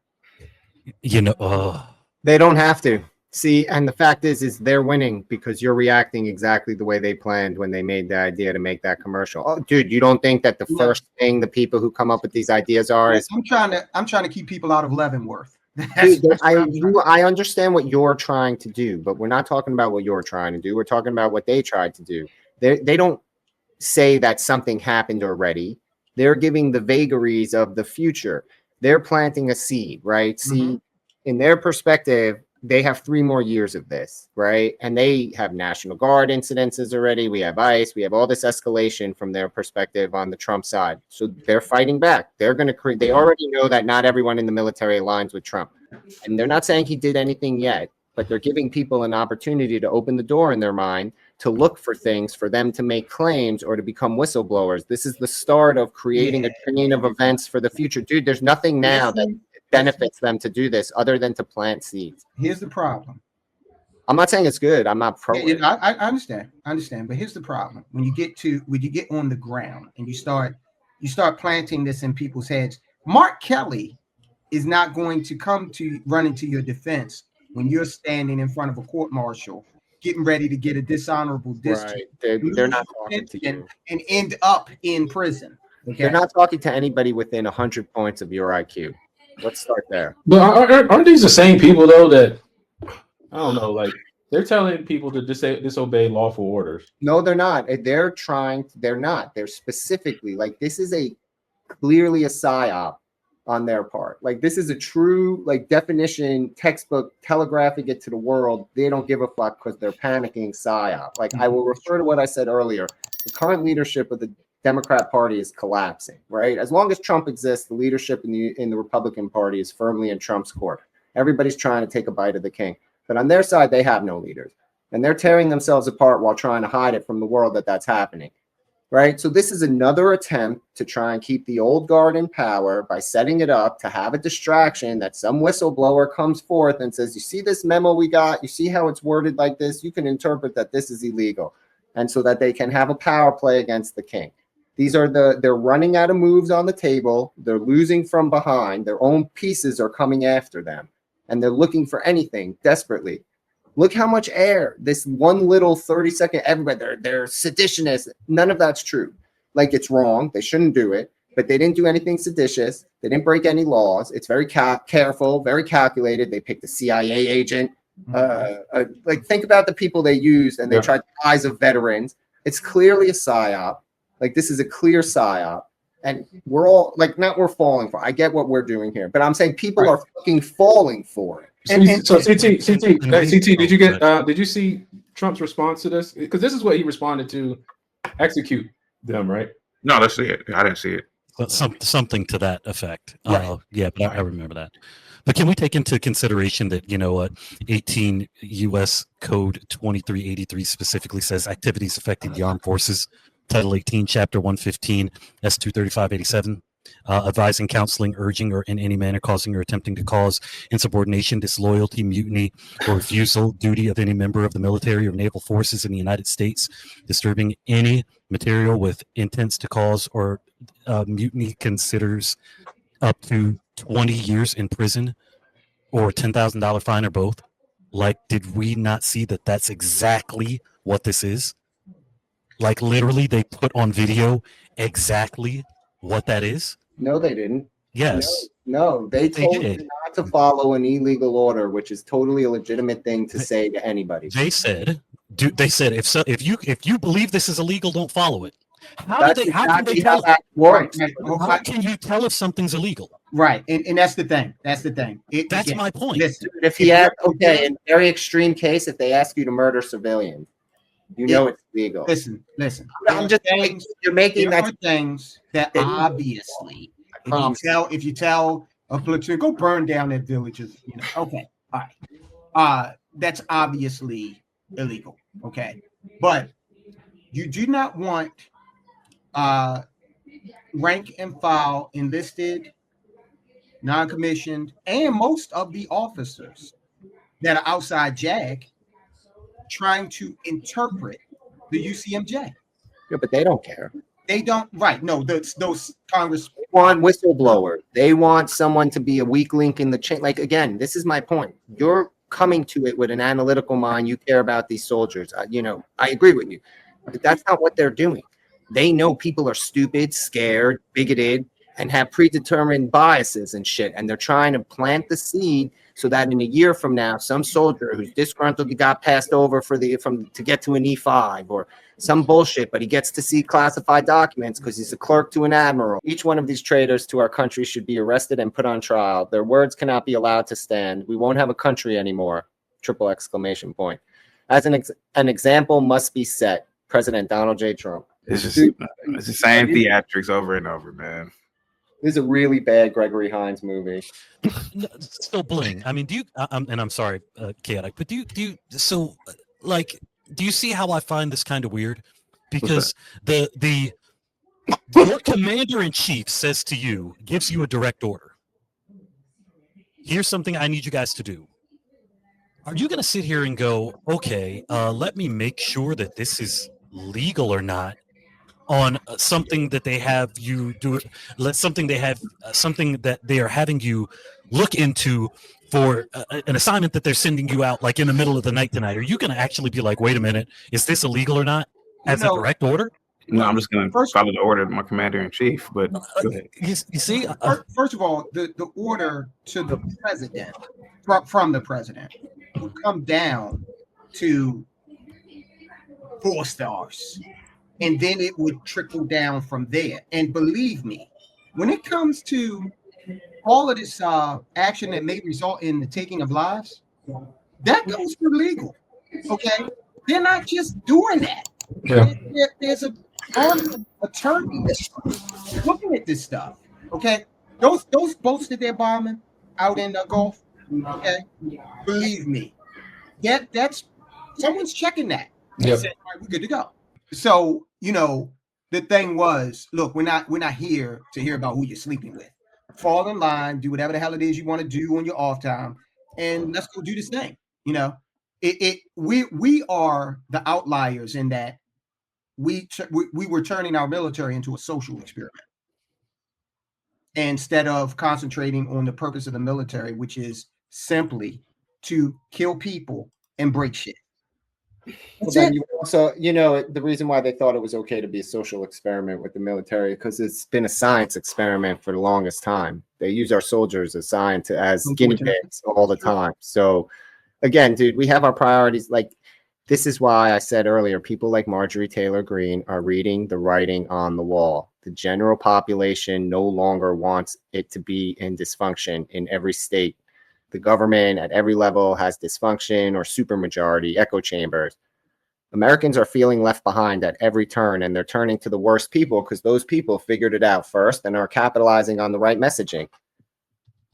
They don't have to. See, and the fact is they're winning because you're reacting exactly the way they planned when they made the idea to make that commercial. Oh, dude, you don't think that the first thing the people who come up with these ideas are is I'm trying to keep people out of Leavenworth. I understand what you're trying to do, but we're not talking about what you're trying to do. We're talking about what they tried to do. They don't say that something happened already. They're giving the vagaries of the future. They're planting a seed, right? See, in their perspective, they have 3 more years of this, right? And they have National Guard incidences already. We have ICE. We have all this escalation from their perspective on the Trump side. So they're fighting back. They're going to create, they already know that not everyone in the military aligns with Trump. And they're not saying he did anything yet, but they're giving people an opportunity to open the door in their mind to look for things for them to make claims or to become whistleblowers. This is the start of creating a chain of events for the future. Dude, there's nothing now that benefits them to do this other than to plant seeds. Here's the problem. I'm not saying it's good. I'm not pro it. I understand. I understand. But here's the problem. When you get on the ground and you start planting this in people's heads, Mark Kelly is not going to run into your defense when you're standing in front of a court martial getting ready to get a dishonorable discharge. Right. They're not talking to you. And end up in prison. Okay? They're not talking to anybody within 100 points of your IQ. Let's start there. But aren't these the same people though that I don't know, like they're telling people to disobey lawful orders? No, they're not. They're not. They're specifically like this is clearly a psyop on their part. Like this is a true definition textbook telegraphing it to the world. They don't give a fuck because they're panicking psyop. Like I will refer to what I said earlier. The current leadership of the Democrat Party is collapsing, right? As long as Trump exists, the leadership in the Republican Party is firmly in Trump's court. Everybody's trying to take a bite of the king. But on their side, they have no leaders. And they're tearing themselves apart while trying to hide it from the world that that's happening, right? So this is another attempt to try and keep the old guard in power by setting it up to have a distraction that some whistleblower comes forth and says, you see this memo we got? You see how it's worded like this? You can interpret that this is illegal. And so that they can have a power play against the king. They're running out of moves on the table. They're losing from behind. Their own pieces are coming after them. And they're looking for anything desperately. Look how much air, this one little 30-second, everybody, they're seditionists. None of that's true. Like it's wrong. They shouldn't do it. But they didn't do anything seditious. They didn't break any laws. It's very careful, very calculated. They picked a CIA agent. Think about the people they used and they tried the eyes of veterans. It's clearly a psyop. Like this is a clear psyop, and we're all we're falling for. I get what we're doing here, but I'm saying people are fucking falling for it. So CT, did you see Trump's response to this? Because this is what he responded to: execute them, right? No, let's see it. I didn't see it. Something to that effect. Right. Yeah, but I remember that. But can we take into consideration that 18 U.S. Code 2383 specifically says activities affecting the armed forces. Title 18, Chapter 115, S23587, advising, counseling, urging, or in any manner causing or attempting to cause insubordination, disloyalty, mutiny, or refusal, duty of any member of the military or naval forces in the United States, disturbing any material with intents to cause or mutiny considers up to 20 years in prison or $10,000 fine or both. Like, did we not see that that's exactly what this is? Like literally, they put on video exactly what that is. No, they didn't. Yes. No, they told you not to follow an illegal order, which is totally a legitimate thing to say to anybody. They said, if you believe this is illegal, don't follow it. How can they tell? Right. How can you tell if something's illegal? Right, and that's the thing. That's the thing. That's my point. Listen, in very extreme case, if they ask you to murder civilians. It's legal. Listen. I'm just saying you're making there are things that obviously, if you tell a platoon, go burn down that village, okay, all right, that's obviously illegal, okay, but you do not want rank and file enlisted, non-commissioned, and most of the officers that are outside JAG trying to interpret the UCMJ. Yeah, but they don't care. They don't. Right? No, those Congress want whistleblowers. They want someone to be a weak link in the chain. Like again, this is my point. You're coming to it with an analytical mind. You care about these soldiers. I agree with you, but that's not what they're doing. They know people are stupid, scared, bigoted, and have predetermined biases and shit. And they're trying to plant the seed so that in a year from now, some soldier who's disgruntled got passed over to get to an E5 or some bullshit, but he gets to see classified documents because he's a clerk to an admiral. Each one of these traitors to our country should be arrested and put on trial. Their words cannot be allowed to stand. We won't have a country anymore. Triple exclamation point. As an example must be set. President Donald J. Trump. It's the same theatrics over and over, man. This is a really bad Gregory Hines movie. Still bling. I mean, do you? And I'm sorry, chaotic, but do you? So, like, do you see how I find this kind of weird? Because your commander in chief says to you, gives you a direct order. Here's something I need you guys to do. Are you going to sit here and go, okay, let me make sure that this is legal or not on something that they have you do? Something that they are having you look into for an assignment that they're sending you out like in the middle of the night tonight. Are you going to actually be like, wait a minute, is this illegal or not as a direct order? No, I'm just going to follow the order of my commander in chief. But go ahead. You see, first of all, the order to the president from the president will come down to 4 stars, and then it would trickle down from there. And believe me, when it comes to all of this action that may result in the taking of lives, that goes for legal. Okay, they're not just doing that. Yeah. There's a attorney that's looking at this stuff. Okay, those boats that they're bombing out in the Gulf. Okay, believe me, that's someone's checking that. Yep. Saying, all right, we're good to go. So the thing was, look, we're not here to hear about who you're sleeping with. Fall in line, do whatever the hell it is you want to do on your off time, and let's go do this thing. We are the outliers in that we were turning our military into a social experiment instead of concentrating on the purpose of the military, which is simply to kill people and break shit. So the reason why they thought it was okay to be a social experiment with the military, because it's been a science experiment for the longest time. They use our soldiers as guinea pigs all the time. So again, dude, we have our priorities. Like, this is why I said earlier, people like Marjorie Taylor Greene are reading the writing on the wall. The general population no longer wants it to be in dysfunction in every state. The government at every level has dysfunction or supermajority, echo chambers. Americans are feeling left behind at every turn, and they're turning to the worst people because those people figured it out first and are capitalizing on the right messaging.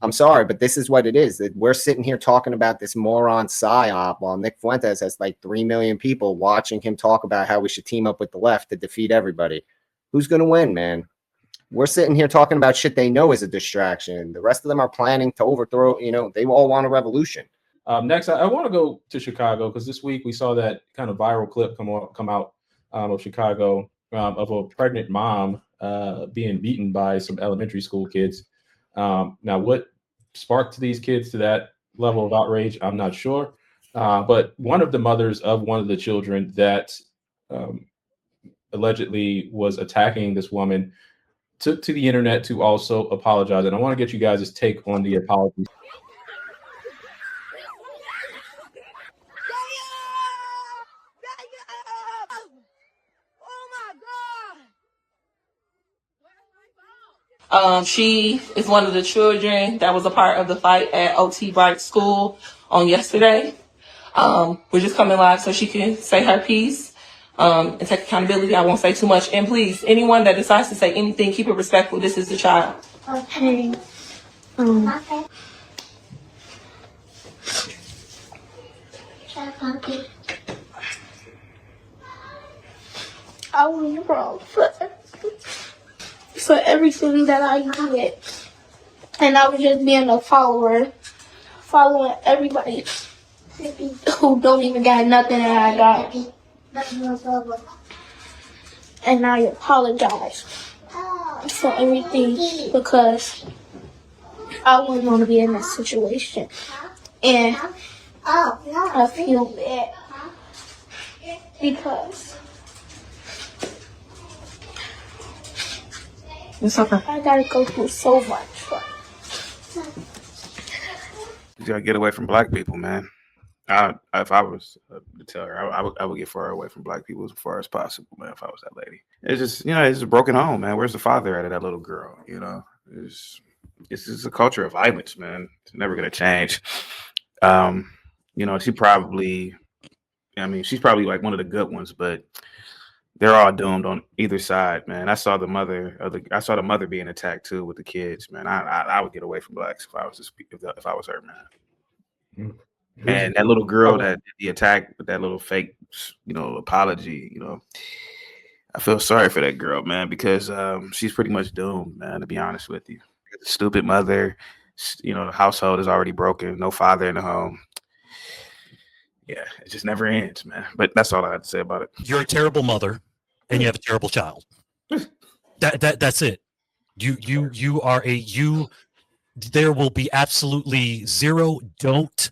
I'm sorry, but this is what it is. That we're sitting here talking about this moron psyop while Nick Fuentes has like 3 million people watching him talk about how we should team up with the left to defeat everybody. Who's going to win, man? We're sitting here talking about shit they know is a distraction. The rest of them are planning to overthrow, they all want a revolution. Next, I want to go to Chicago because this week we saw that kind of viral clip come out of Chicago of a pregnant mom being beaten by some elementary school kids. Now, what sparked these kids to that level of outrage, I'm not sure. But one of the mothers of one of the children that allegedly was attacking this woman took to the internet to also apologize. And I want to get you guys' take on the apology. She is one of the children that was a part of the fight at OT Bright School on yesterday. We're just coming live so she can say her piece and take accountability. I won't say too much. And please, anyone that decides to say anything, keep it respectful. This is the child. Okay. I was wrong for everything that I did. And I was just being a follower, following everybody who don't even got nothing that I got. And I apologize for everything because I wouldn't want to be in that situation. And I feel bad because It's okay. I gotta go through so much. You gotta get away from black people, man. If I was to tell her, I would get far away from black people as far as possible, man. If I was that lady, it's just, it's a broken home, man. Where's the father at of that little girl? It's just a culture of violence, man. It's never gonna change. She's probably like one of the good ones, but they're all doomed on either side, man. I saw the mother being attacked too with the kids, man. I would get away from blacks if I was if I was her, man. Mm-hmm. And that little girl that did the attack with that little fake, apology, I feel sorry for that girl, man, because she's pretty much doomed, man, to be honest with you. Stupid mother, the household is already broken, no father in the home. Yeah, it just never ends, man. But that's all I had to say about it. You're a terrible mother, and you have a terrible child. That's it. You are There will be absolutely zero. Don't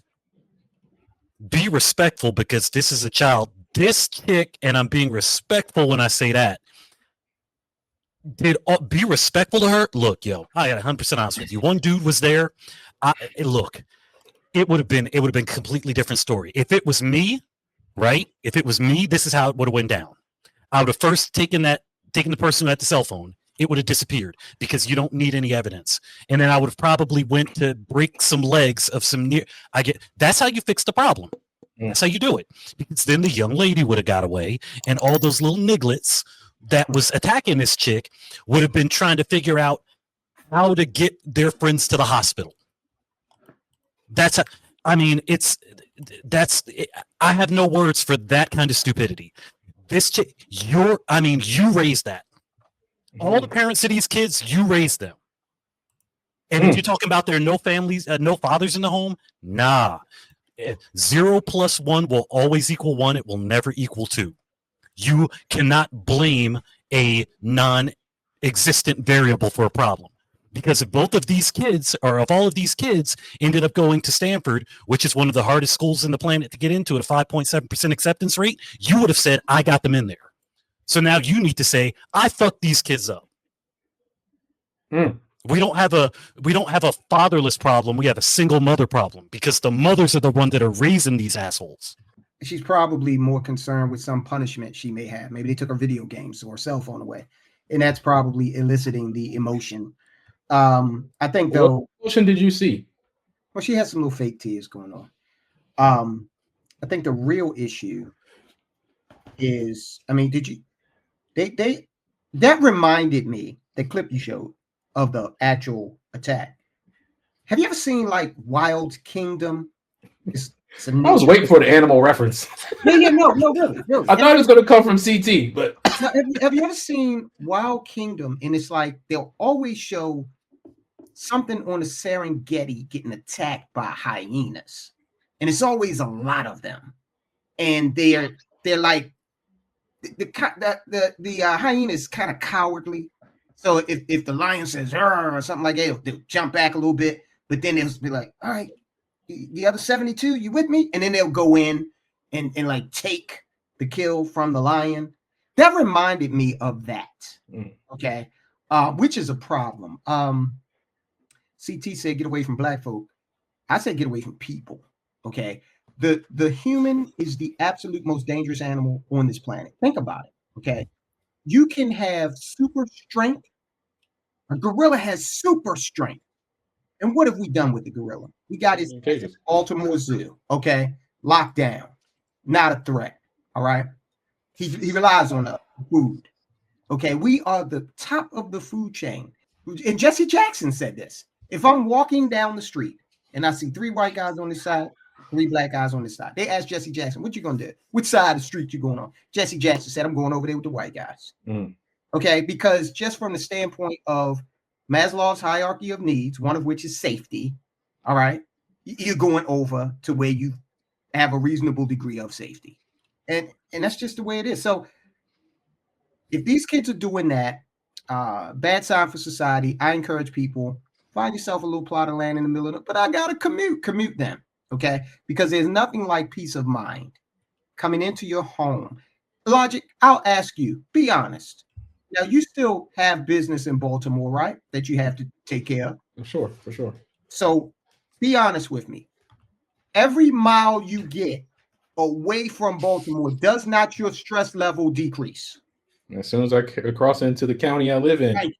be respectful, because this is a child. This chick, and I'm being respectful when I say that, be respectful to her. Look, yo, I got 100% honest with you. One dude was there. Look, it would have been a completely different story. If it was me, right? If it was me, this is how it would have went down. I would have first taken the person who had the cell phone. It would have disappeared, because you don't need any evidence. And then I would have probably went to break some legs of some that's how you fix the problem. That's how you do it. Because then the young lady would have got away, and all those little nigglets that was attacking this chick would have been trying to figure out how to get their friends to the hospital. I have no words for that kind of stupidity. This chick, you raised that. All the parents to these kids, you raised them. And if you're talking about there are no families, no fathers in the home, nah. 0 + 1 will always equal 1. It will never equal 2. You cannot blame a non-existent variable for a problem. Because if both of these kids, or if all of these kids ended up going to Stanford, which is one of the hardest schools in the planet to get into at a 5.7% acceptance rate, you would have said, I got them in there. So now you need to say, I fucked these kids up. We don't have a fatherless problem. We have a single mother problem, because the mothers are the ones that are raising these assholes. She's probably more concerned with some punishment she may have. Maybe they took her video games or cell phone away, and that's probably eliciting the emotion. I think though. What emotion did you see? Well, she has some little fake tears going on. I think the real issue is, that reminded me, the clip you showed of the actual attack. Have you ever seen like Wild Kingdom? I was waiting for the animal reference. No, really. I thought it was going to come from CT, but have you ever seen Wild Kingdom? And it's like they'll always show something on the Serengeti getting attacked by hyenas, and it's always a lot of them, and they're like the hyena is kind of cowardly. So if the lion says or something like that, they'll jump back a little bit, but then they'll be like, all right, the other 72, you with me? And then they'll go in and like take the kill from the lion. That reminded me of that. Okay. Which is a problem. CT said, get away from black folk. I said, get away from people. Okay. The human is the absolute most dangerous animal on this planet. Think about it. Okay. You can have super strength. A gorilla has super strength. And what have we done with the gorilla? We got his Baltimore Zoo. Okay. Locked down. Not a threat. All right. He relies on food. Okay. We are the top of the food chain. And Jesse Jackson said this. If I'm walking down the street and I see 3 white guys on this side, 3 black guys on this side, they asked Jesse Jackson, what you going to do? Which side of the street you going on? Jesse Jackson said, I'm going over there with the white guys. Okay. Because just from the standpoint of Maslow's hierarchy of needs, one of which is safety. All right. You're going over to where you have a reasonable degree of safety. And that's just the way it is. So if these kids are doing that, bad sign for society. I encourage people, find yourself a little plot of land in the middle of it, but I got to commute them. Okay. Because there's nothing like peace of mind coming into your home. Logic, I'll ask you, be honest. Now you still have business in Baltimore, right? That you have to take care of. For sure. So be honest with me. Every mile you get away from Baltimore, does not your stress level decrease? As soon as I cross into the county I live in, Right.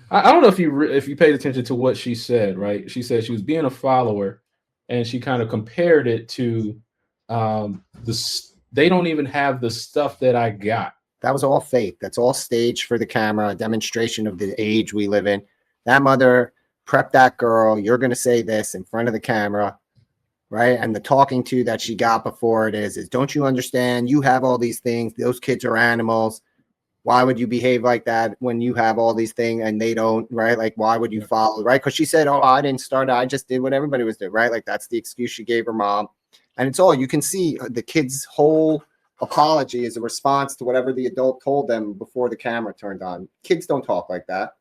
I don't know if you paid attention to what she said. Right? She said she was being a follower, and she kind of compared it to they don't even have the stuff that I got. That was all fake. That's all staged for the camera, a demonstration of the age we live in. That mother prepped that girl. You're going to say this in front of the camera, right? And the talking to that she got before it is don't you understand? You have all these things. Those kids are animals. Why would you behave like that when you have all these things and they don't, right? Like, why would you follow, right? Because she said, oh, I didn't start it. I just did what everybody was doing, right? Like, that's the excuse she gave her mom. And it's all, you can see the kid's whole apology is a response to whatever the adult told them before the camera turned on. Kids don't talk like that.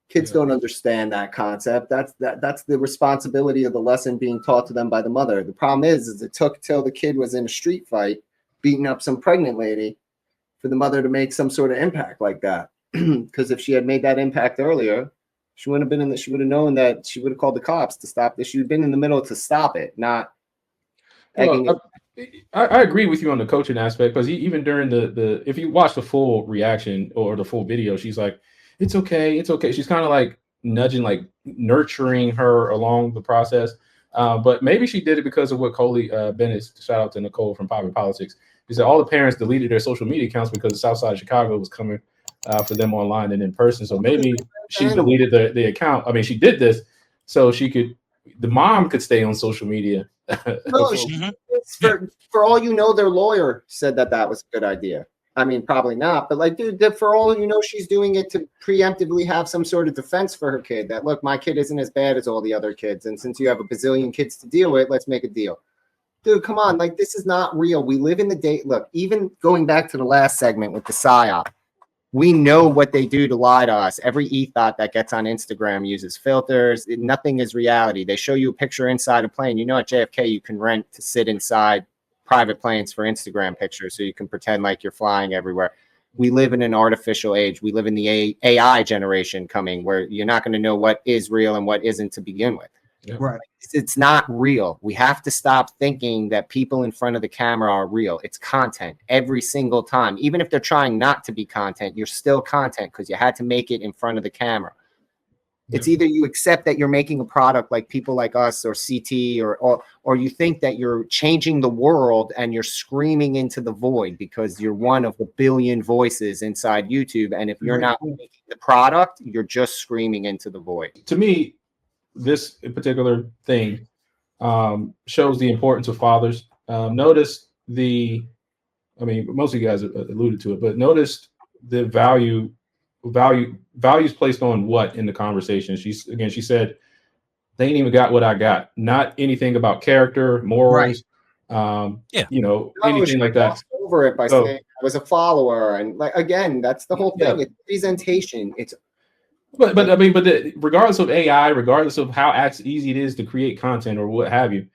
Kids don't understand that concept. That's the responsibility of the lesson being taught to them by the mother. The problem is it took till the kid was in a street fight, beating up some pregnant lady, for the mother to make some sort of impact like that. Because if she had made that impact earlier, she wouldn't have been she would have known that she would have called the cops to stop this. She would have been in the middle to stop it, not egging it. I agree with you on the coaching aspect, because even during the if you watch the full reaction or the full video, she's like, it's okay. She's kind of like nudging, like nurturing her along the process. But maybe she did it because of what Coley Bennett, shout out to Nicole from Popular Politics, he said all the parents deleted their social media accounts because the South Side of Chicago was coming for them online and in person. So maybe she deleted the account. I mean, she did this so the mom could stay on social media. No, for all you know, their lawyer said that was a good idea. I mean, probably not, but like, dude, for all you know, she's doing it to preemptively have some sort of defense for her kid. That, look, my kid isn't as bad as all the other kids, and since you have a bazillion kids to deal with, let's make a deal. Dude, come on, like, this is not real. We live in the day. Look, even going back to the last segment with the PSYOP, we know what they do to lie to us. Every e-thought that gets on Instagram uses filters. Nothing is reality. They show you a picture inside a plane. You know, at JFK, you can rent to sit inside private planes for Instagram pictures, so you can pretend like you're flying everywhere. We live in an artificial age. We live in the AI generation coming, where you're not going to know what is real and what isn't to begin with. Yeah. Right. It's not real. We have to stop thinking that people in front of the camera are real. It's content every single time. Even if they're trying not to be content, you're still content because you had to make it in front of the camera. It's either you accept that you're making a product like people like us or CT, or you think that you're changing the world and you're screaming into the void because you're one of a billion voices inside YouTube. And if you're not making the product, you're just screaming into the void. To me, this particular thing shows the importance of fathers. Notice I mean, most of you guys alluded to it, but notice the values placed on what in the conversation. She said, they ain't even got what I got. Not anything about character, morals, anything like that. Over it by saying I was a follower, and like, again, that's the whole thing. It's presentation. But regardless of AI, regardless of how easy it is to create content or what have you,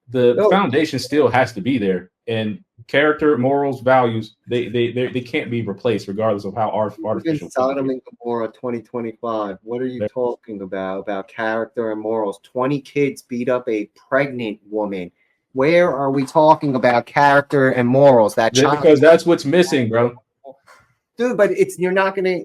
the foundation still has to be there. And character, morals, values, they can't be replaced regardless of how artificial. Sodom and Gomorrah 2025. What are you talking about character and morals? 20 kids beat up a pregnant woman. Where are we talking about character and morals? Because that's what's missing, bro. Dude, but you're not gonna.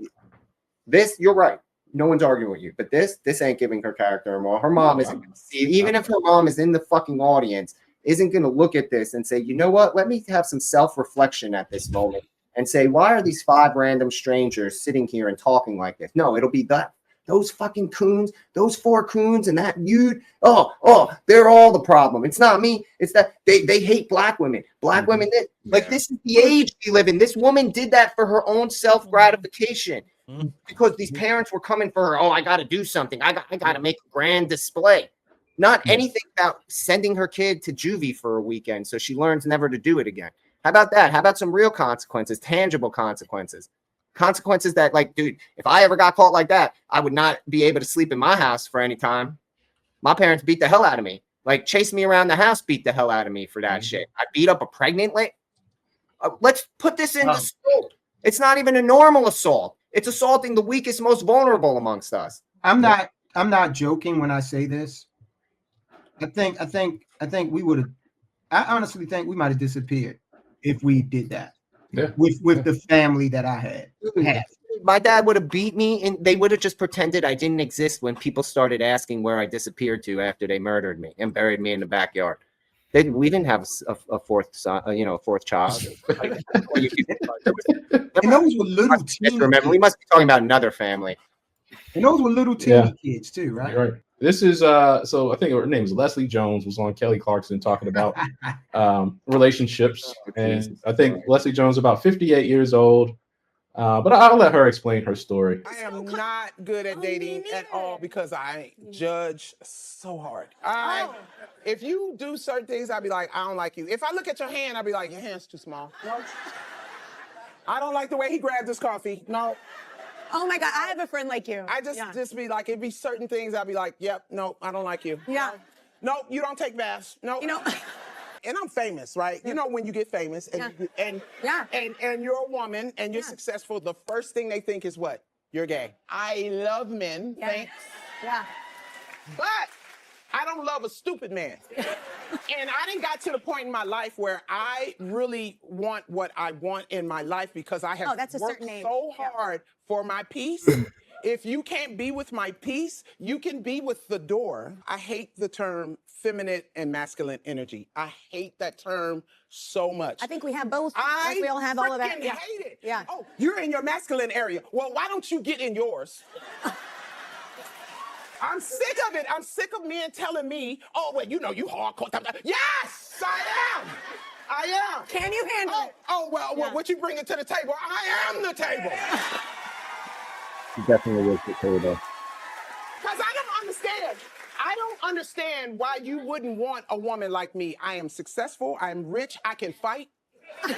You're right. No one's arguing with you, but this ain't giving her character or moral. Her mom isn't gonna see it. Even if her mom is in the fucking audience, isn't going to look at this and say, you know what, let me have some self-reflection at this moment and say, why are these 5 random strangers sitting here and talking like this? No, it'll be those fucking coons, those 4 coons and that dude. Oh, they're all the problem. It's not me. It's that they hate black women. Black women, this is the age we live in. This woman did that for her own self-gratification because these parents were coming for her. Oh, I got to do something. I got to make a grand display. Not anything about sending her kid to juvie for a weekend so she learns never to do it again. How about that? How about some real consequences, tangible consequences? Consequences that, like, dude, if I ever got caught like that, I would not be able to sleep in my house for any time. My parents beat the hell out of me. Like, chase me around the house, beat the hell out of me for that shit. I beat up a pregnant lady. Let's put this in the scope. It's not even a normal assault. It's assaulting the weakest, most vulnerable amongst us. I'm not joking when I say this. I think we would have. I honestly think we might have disappeared if we did that. Yeah. With the family that I had. My dad would have beat me, and they would have just pretended I didn't exist when people started asking where I disappeared to after they murdered me and buried me in the backyard. We didn't have a fourth son, fourth child. And those were little teeny remember, we must be talking about another family. And those were little teeny kids too, right? Right. This is so I think her name is Leslie Jones, was on Kelly Clarkson talking about relationships. And I think Leslie Jones about 58 years old. But I'll let her explain her story. I am not good at dating at all because I judge so hard. If you do certain things, I'll be like, I don't like you. If I look at your hand, I'll be like, your hand's too small. No. I don't like the way he grabbed his coffee. No. Oh my God, I have a friend like you. I just be like, it'd be certain things I'll be like, yep, no, I don't like you. Yeah. No, you don't take baths. No. You know. And I'm famous, right? You know, when you get famous and you're a woman and you're successful, the first thing they think is what? You're gay. I love men, thanks. Yeah. But I don't love a stupid man. And I didn't got to the point in my life where I really want what I want in my life because I have worked so hard for my peace. If you can't be with my peace, you can be with the door. I hate the term feminine and masculine energy. I hate that term so much. I think we have both. Like we all have all of that. I hate it. Yeah. Oh, you're in your masculine area. Well, why don't you get in yours? I'm sick of it. I'm sick of men telling me, oh, well, you know, you hardcore. Yes, I am. I am. Can you handle it? Oh, well, what you bringing to the table? I am the table. Definitely was the table. Because I don't understand. I don't understand why you wouldn't want a woman like me. I am successful. I'm rich. I can fight. I'm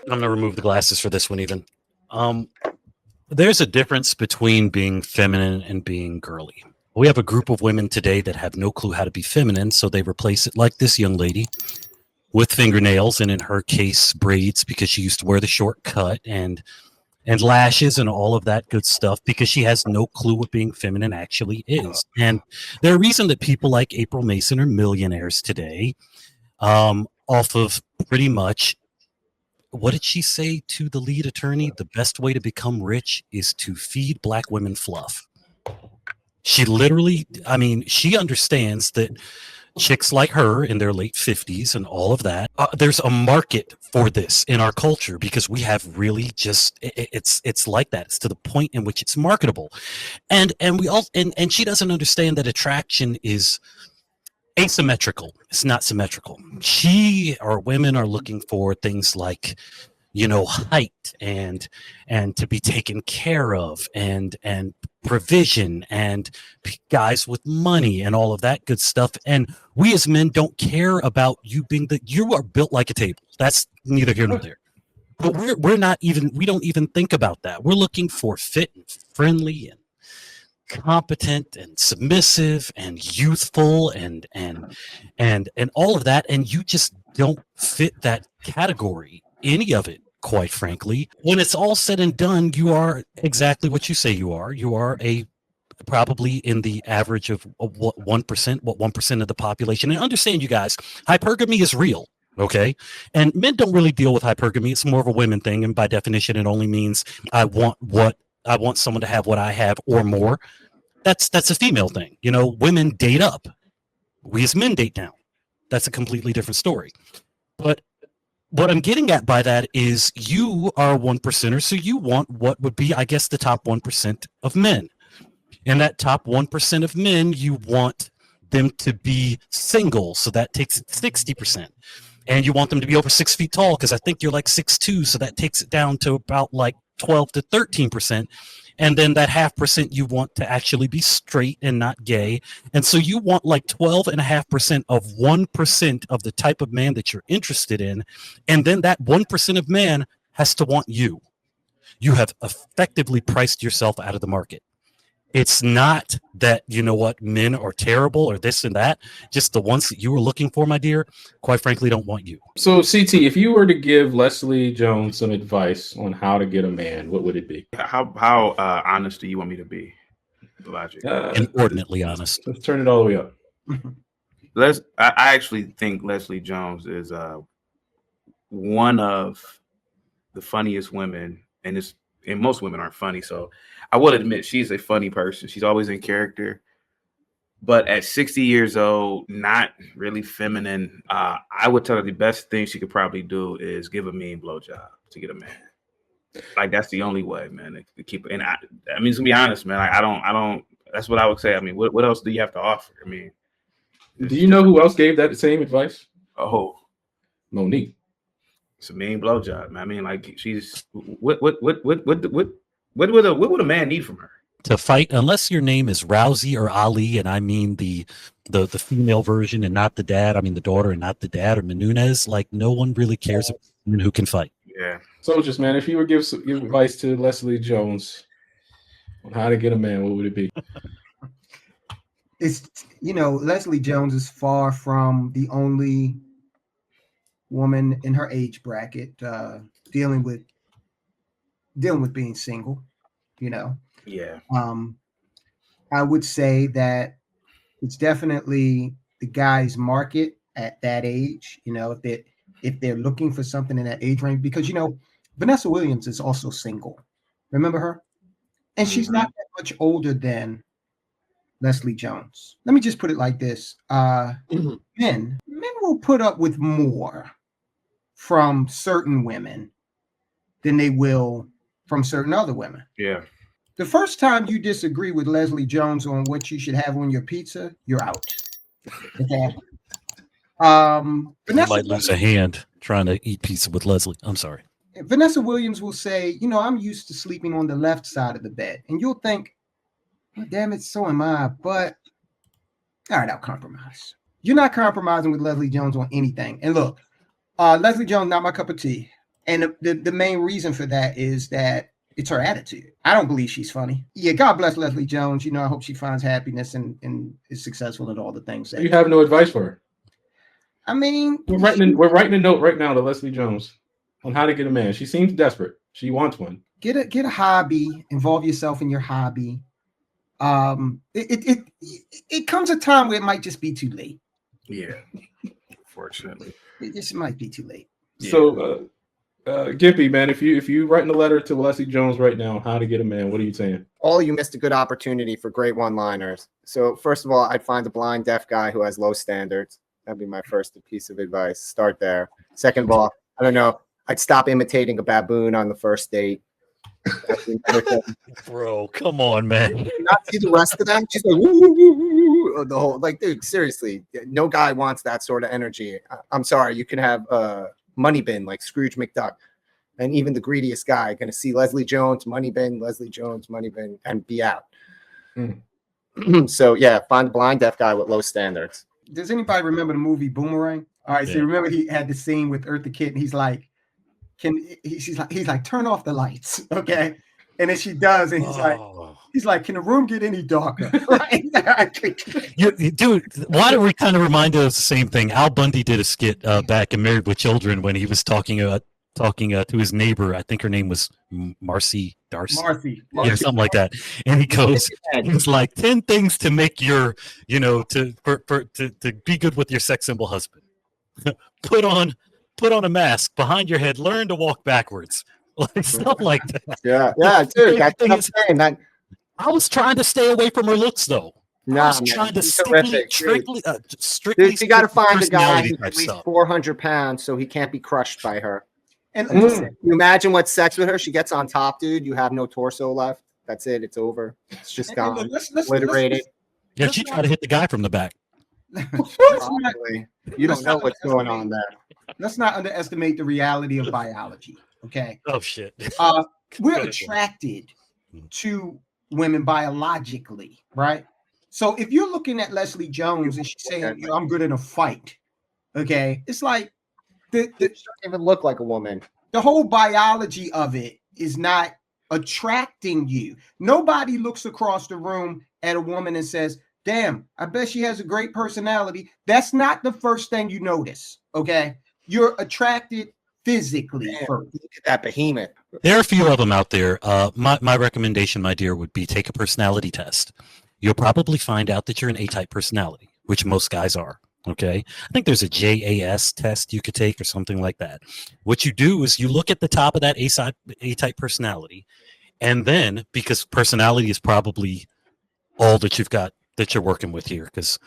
going to remove the glasses for this one even. There's a difference between being feminine and being girly. We have a group of women today that have no clue how to be feminine, so they replace it like this young lady with fingernails, and in her case, braids because she used to wear the short cut, and lashes and all of that good stuff because she has no clue what being feminine actually is. And the reason that people like April Mason are millionaires today off of pretty much, what did she say to the lead attorney? The best way to become rich is to feed black women fluff. She literally, I mean, she understands that chicks like her in their late 50s and all of that, there's a market for this in our culture because we have really just it's like that. It's to the point in which it's marketable, and we all and she doesn't understand that attraction is asymmetrical. It's not symmetrical. She or women are looking for things like, you know, height and to be taken care of and provision and guys with money and all of that good stuff. And we as men don't care about you being you are built like a table. That's neither here nor there. But we don't even think about that. We're looking for fit and friendly and competent and submissive and youthful and all of that. And you just don't fit that category, any of it. Quite frankly, when it's all said and done, you are exactly what you say you are. You are probably in the average of what 1% of the population. And understand, you guys, hypergamy is real, okay? And men don't really deal with hypergamy. It's more of a women thing, and by definition, it only means I want someone to have what I have or more. That's a female thing. You know, women date up. We as men date down. That's a completely different story. But what I'm getting at by that is you are a 1%er, so you want what would be, I guess, the top 1% of men. And that top 1% of men, you want them to be single, so that takes 60%. And you want them to be over 6 feet tall, because I think you're like 6'2", so that takes it down to about like 12 to 13%. And then that 0.5% you want to actually be straight and not gay. And so you want like 12.5% of 1% of the type of man that you're interested in. And then that 1% of man has to want you. You have effectively priced yourself out of the market. It's not that, you know what, men are terrible or this and that. Just the ones that you were looking for, my dear, quite frankly, don't want you. So, CT, if you were to give Leslie Jones some advice on how to get a man, what would it be? How honest do you want me to be? Logic. Inordinately honest. Let's turn it all the way up. I actually think Leslie Jones is one of the funniest women, and most women aren't funny, so I will admit she's a funny person. She's always in character, but at 60 years old, not really feminine. I would tell her the best thing she could probably do is give a mean blowjob to get a man. Like, that's the only way, man, to keep it. And I mean, to be honest, man, I don't. That's what I would say. I mean, what else do you have to offer? I mean, do you know who else gave that same advice? Oh, Monique. It's a mean blowjob, man. I mean, like, she's what would a man need from her? To fight, unless your name is Rousey or Ali, and I mean the female version and not the dad. I mean the daughter and not the dad, or Menunez. Like, no one really cares about women who can fight. Yeah. So, just man, if you were give advice to Leslie Jones on how to get a man, what would it be? It's, Leslie Jones is far from the only woman in her age bracket dealing with being single. Yeah. I would say that it's definitely the guy's market at that age. If they're looking for something in that age range, because Vanessa Williams is also single. Remember her? And she's not that much older than Leslie Jones. Let me just put it like this. Men will put up with more from certain women than they will from certain other women. Yeah. The first time you disagree with Leslie Jones on what you should have on your pizza, you're out. Okay. You might lose a hand trying to eat pizza with Leslie. I'm sorry. Vanessa Williams will say, I'm used to sleeping on the left side of the bed. And you'll think, oh, damn it, so am I. But, all right, I'll compromise. You're not compromising with Leslie Jones on anything. And look, Leslie Jones, not my cup of tea. And the main reason for that is that it's her attitude. I don't believe she's funny. Yeah, God bless Leslie Jones. I hope she finds happiness and is successful in all the things. You have no advice for her. I mean, we're writing a note right now to Leslie Jones on how to get a man. She seems desperate. She wants one. Get a hobby. Involve yourself in your hobby. It comes a time where it might just be too late. Yeah, fortunately, it just might be too late. Yeah. So, Gimpy, man, if you writing a letter to Leslie Jones right now, how to get a man, what are you saying? All you missed a good opportunity for great one-liners. So first of all, I'd find a blind deaf guy who has low standards. That'd be my first piece of advice. Start there. Second of all, I don't know, I'd stop imitating a baboon on the first date. Bro, come on, man. Not see the rest of them. She's like, woo, woo, woo, woo, the whole, like, dude, seriously, no guy wants that sort of energy. I'm sorry, you can have money bin like Scrooge McDuck, and even the greediest guy gonna see Leslie Jones, money bin, and be out. So yeah, find a blind deaf guy with low standards. Does anybody remember the movie Boomerang? All right, so remember he had the scene with Eartha Kitt, and he's like, he's like, turn off the lights, okay? And then she does, and he's like, can the room get any darker? Dude, why do we kind of remind us of the same thing? Al Bundy did a skit back in Married with Children when he was talking to his neighbor. I think her name was Marcy. Yeah, something like that. And he goes, he's like 10 things to make your, to be good with your sex symbol husband. Put on a mask behind your head. Learn to walk backwards. Like stuff like that. Yeah, dude. That's what I'm saying. That I was trying to stay away from her looks, though. I was trying to strictly. Dude, you got to find a guy who's at least 400 pounds so he can't be crushed by her. And you imagine what sex with her? She gets on top, dude. You have no torso left. That's it. It's over. It's just gone. Obliterated. Yeah, she tried to hit the guy from the back. Probably. You don't know what's going on there. Let's not underestimate the reality of biology. Okay. Oh shit. We're attracted to women biologically, right? So if you're looking at Leslie Jones and she's saying, I'm good in a fight, okay, it's like it doesn't even look like a woman. The whole biology of it is not attracting you. Nobody looks across the room at a woman and says, damn, I bet she has a great personality. That's not the first thing you notice, okay? You're attracted physically first. Look at that behemoth. There are a few of them out there. My recommendation, my dear, would be take a personality test. You'll probably find out that you're an A-type personality, which most guys are. Okay. I think there's a JAS test you could take or something like that. What you do is you look at the top of that A-type personality, and then, because personality is probably all that you've got that you're working with here, because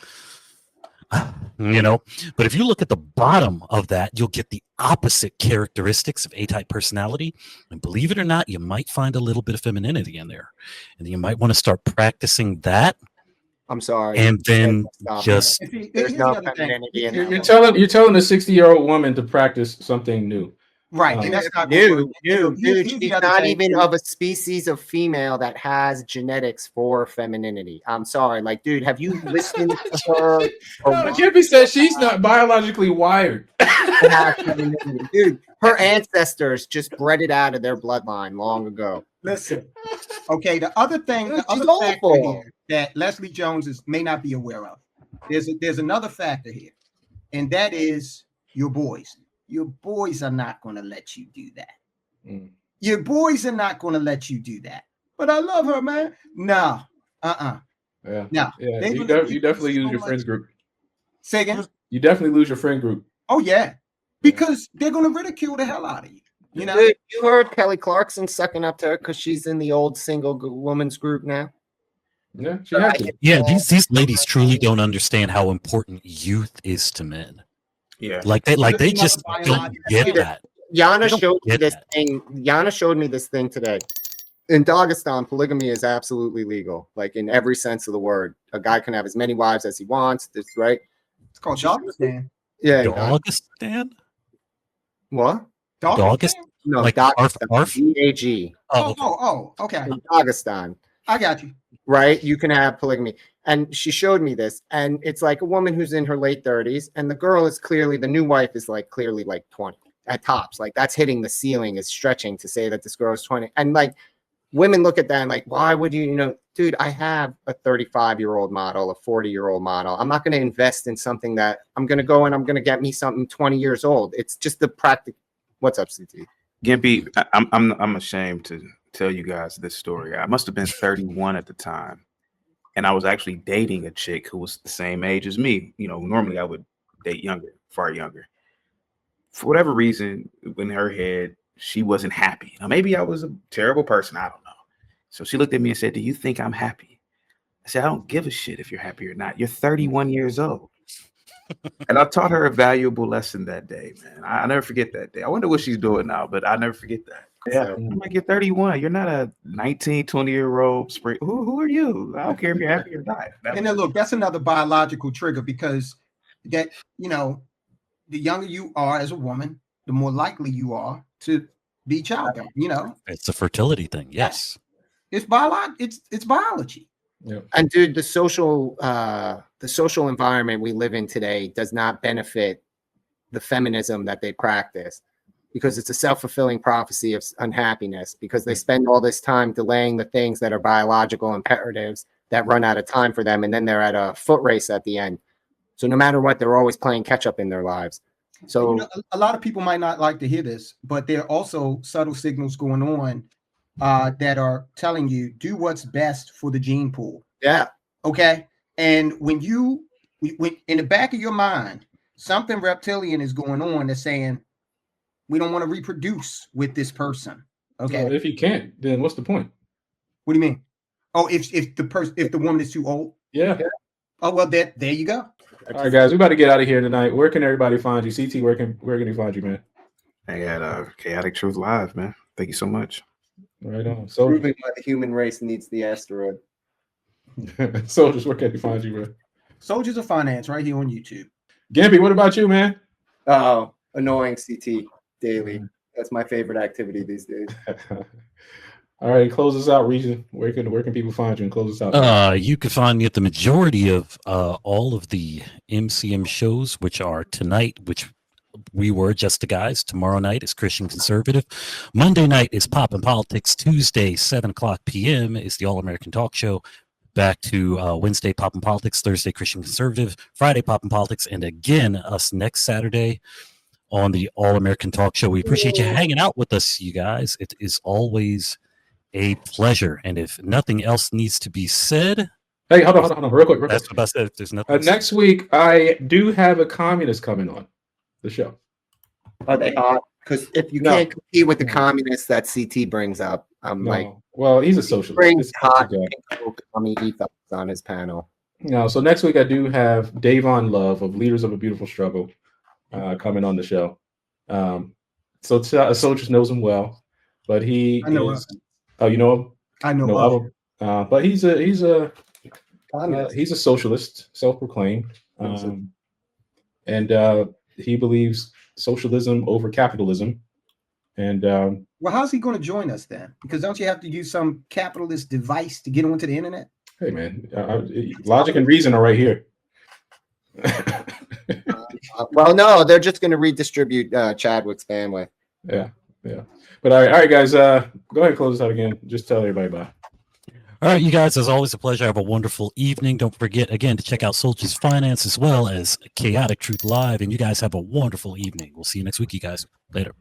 but if you look at the bottom of that, you'll get the opposite characteristics of A-type personality, and believe it or not, you might find a little bit of femininity in there, and you might want to start practicing that. I'm sorry. And then just there's no femininity in You're telling a 60-year-old woman to practice something new. Right. And that's not new, dude. She's not even of a species of female that has genetics for femininity. I'm sorry. Like, dude, have you listened to her? Jimmy says she's not biologically wired. Dude, her ancestors just bred it out of their bloodline long ago. Listen. Okay, the other thing, the other factor here that Leslie Jones may not be aware of, there's another factor here, and that is your boys. Your boys are not going to let you do that. Your boys are not going to let you do that. But I love her, man. No. Yeah. No. Yeah. You definitely lose your friends group. Say again? You definitely lose your friend group. Oh, yeah. Because they're going to ridicule the hell out of you. You know? Dude, you heard Kelly Clarkson sucking up to her because she's in the old single woman's group now. Yeah, these ladies truly don't understand how important youth is to men. Yeah, they just don't get that. Yana showed me this thing. Yana showed me this thing today. In Dagestan, polygamy is absolutely legal, like in every sense of the word. A guy can have as many wives as he wants. That's right. It's called Dagestan. Yeah, Dagestan. What? Dagestan? No, like Dagestan. DAG. Oh, okay. In Dagestan. I got you. Right? You can have polygamy. And she showed me this. And it's like a woman who's in her late 30s. And the girl is the new wife is clearly 20 at tops. Like that's hitting the ceiling, is stretching to say that this girl is 20. And women look at that and why would you, dude, I have a 35-year-old model, a 40-year-old model. I'm not going to invest in something that I'm going to go and I'm going to get me something 20 years old. It's just the practical. What's up, CT? Gimpy, I'm ashamed to tell you guys this story. I must have been 31 at the time, and I was actually dating a chick who was the same age as me. Normally I would date younger, far younger. For whatever reason, in her head, she wasn't happy. Now, maybe I was a terrible person. I don't know. So she looked at me and said, "Do you think I'm happy?" I said, "I don't give a shit if you're happy or not. You're 31 years old." And I taught her a valuable lesson that day, man. I never forget that day. I wonder what she's doing now, but I never forget that. Yeah, I'm like, you're 31. You're not a 19, 20-year-old spring. Who are you? I don't care if you're happy or not. And then look, that's another biological trigger because the younger you are as a woman, the more likely you are to be childbearing. It's a fertility thing. Yes, it's biology. It's biology. Yeah. And dude, the social environment we live in today does not benefit the feminism that they practice, because it's a self-fulfilling prophecy of unhappiness, because they spend all this time delaying the things that are biological imperatives that run out of time for them, and then they're at a foot race at the end. So no matter what, they're always playing catch up in their lives. So a lot of people might not like to hear this, but there are also subtle signals going on that are telling you do what's best for the gene pool. Yeah. Okay. And when in the back of your mind, something reptilian is going on that's saying we don't want to reproduce with this person. Okay. Well, if you can't, then what's the point? What do you mean? Oh, if the woman is too old. Yeah. Oh well, there you go. All right, guys, we about to get out of here tonight. Where can everybody find you? CT, where can they find you, man? I got Chaotic Truth Live, man. Thank you so much. Right on. So proving why the human race needs the asteroid. Soldiers, where can they find you, bro? Soldiers of Finance, right here on YouTube. Gampy, what about you, man? Oh, annoying CT daily. That's my favorite activity these days. All right, close us out, Region. Where can people find you and close us out? You can find me at the majority of all of the MCM shows, which are tonight, which we were Just the Guys. Tomorrow night is Christian Conservative. Monday night is Pop and Politics. Tuesday, 7:00 p.m. is the All-American Talk Show. Back to Wednesday, Pop and Politics. Thursday, Christian Conservative. Friday, Pop and Politics. And again, us next Saturday on the All-American Talk Show. We appreciate you hanging out with us, you guys. It is always a pleasure. And if nothing else needs to be said... Hey, hold on, real quick. That's what I said. If there's nothing next week, I do have a communist coming on the show. Are they hot? Because if you can't compete with the communists that CT brings up, I'm like, well, he's a socialist. Brings hot commie ethos on his panel. No, so next week I do have Davon Love of Leaders of a Beautiful Struggle coming on the show. So Soldiers knows him well, but he is. Oh, you know him? I know of him. But he's a socialist, self-proclaimed, and he believes socialism over capitalism. And well, how's he going to join us then? Because don't you have to use some capitalist device to get onto the internet? Hey, man, logic and reason are right here. Well, no, they're just going to redistribute Chadwick's bandwidth. Yeah. But all right, guys, go ahead and close this out again. Just tell everybody bye. All right, you guys, as always, a pleasure. Have a wonderful evening. Don't forget, again, to check out Soldiers Finance as well as Chaotic Truth Live. And you guys have a wonderful evening. We'll see you next week, you guys. Later.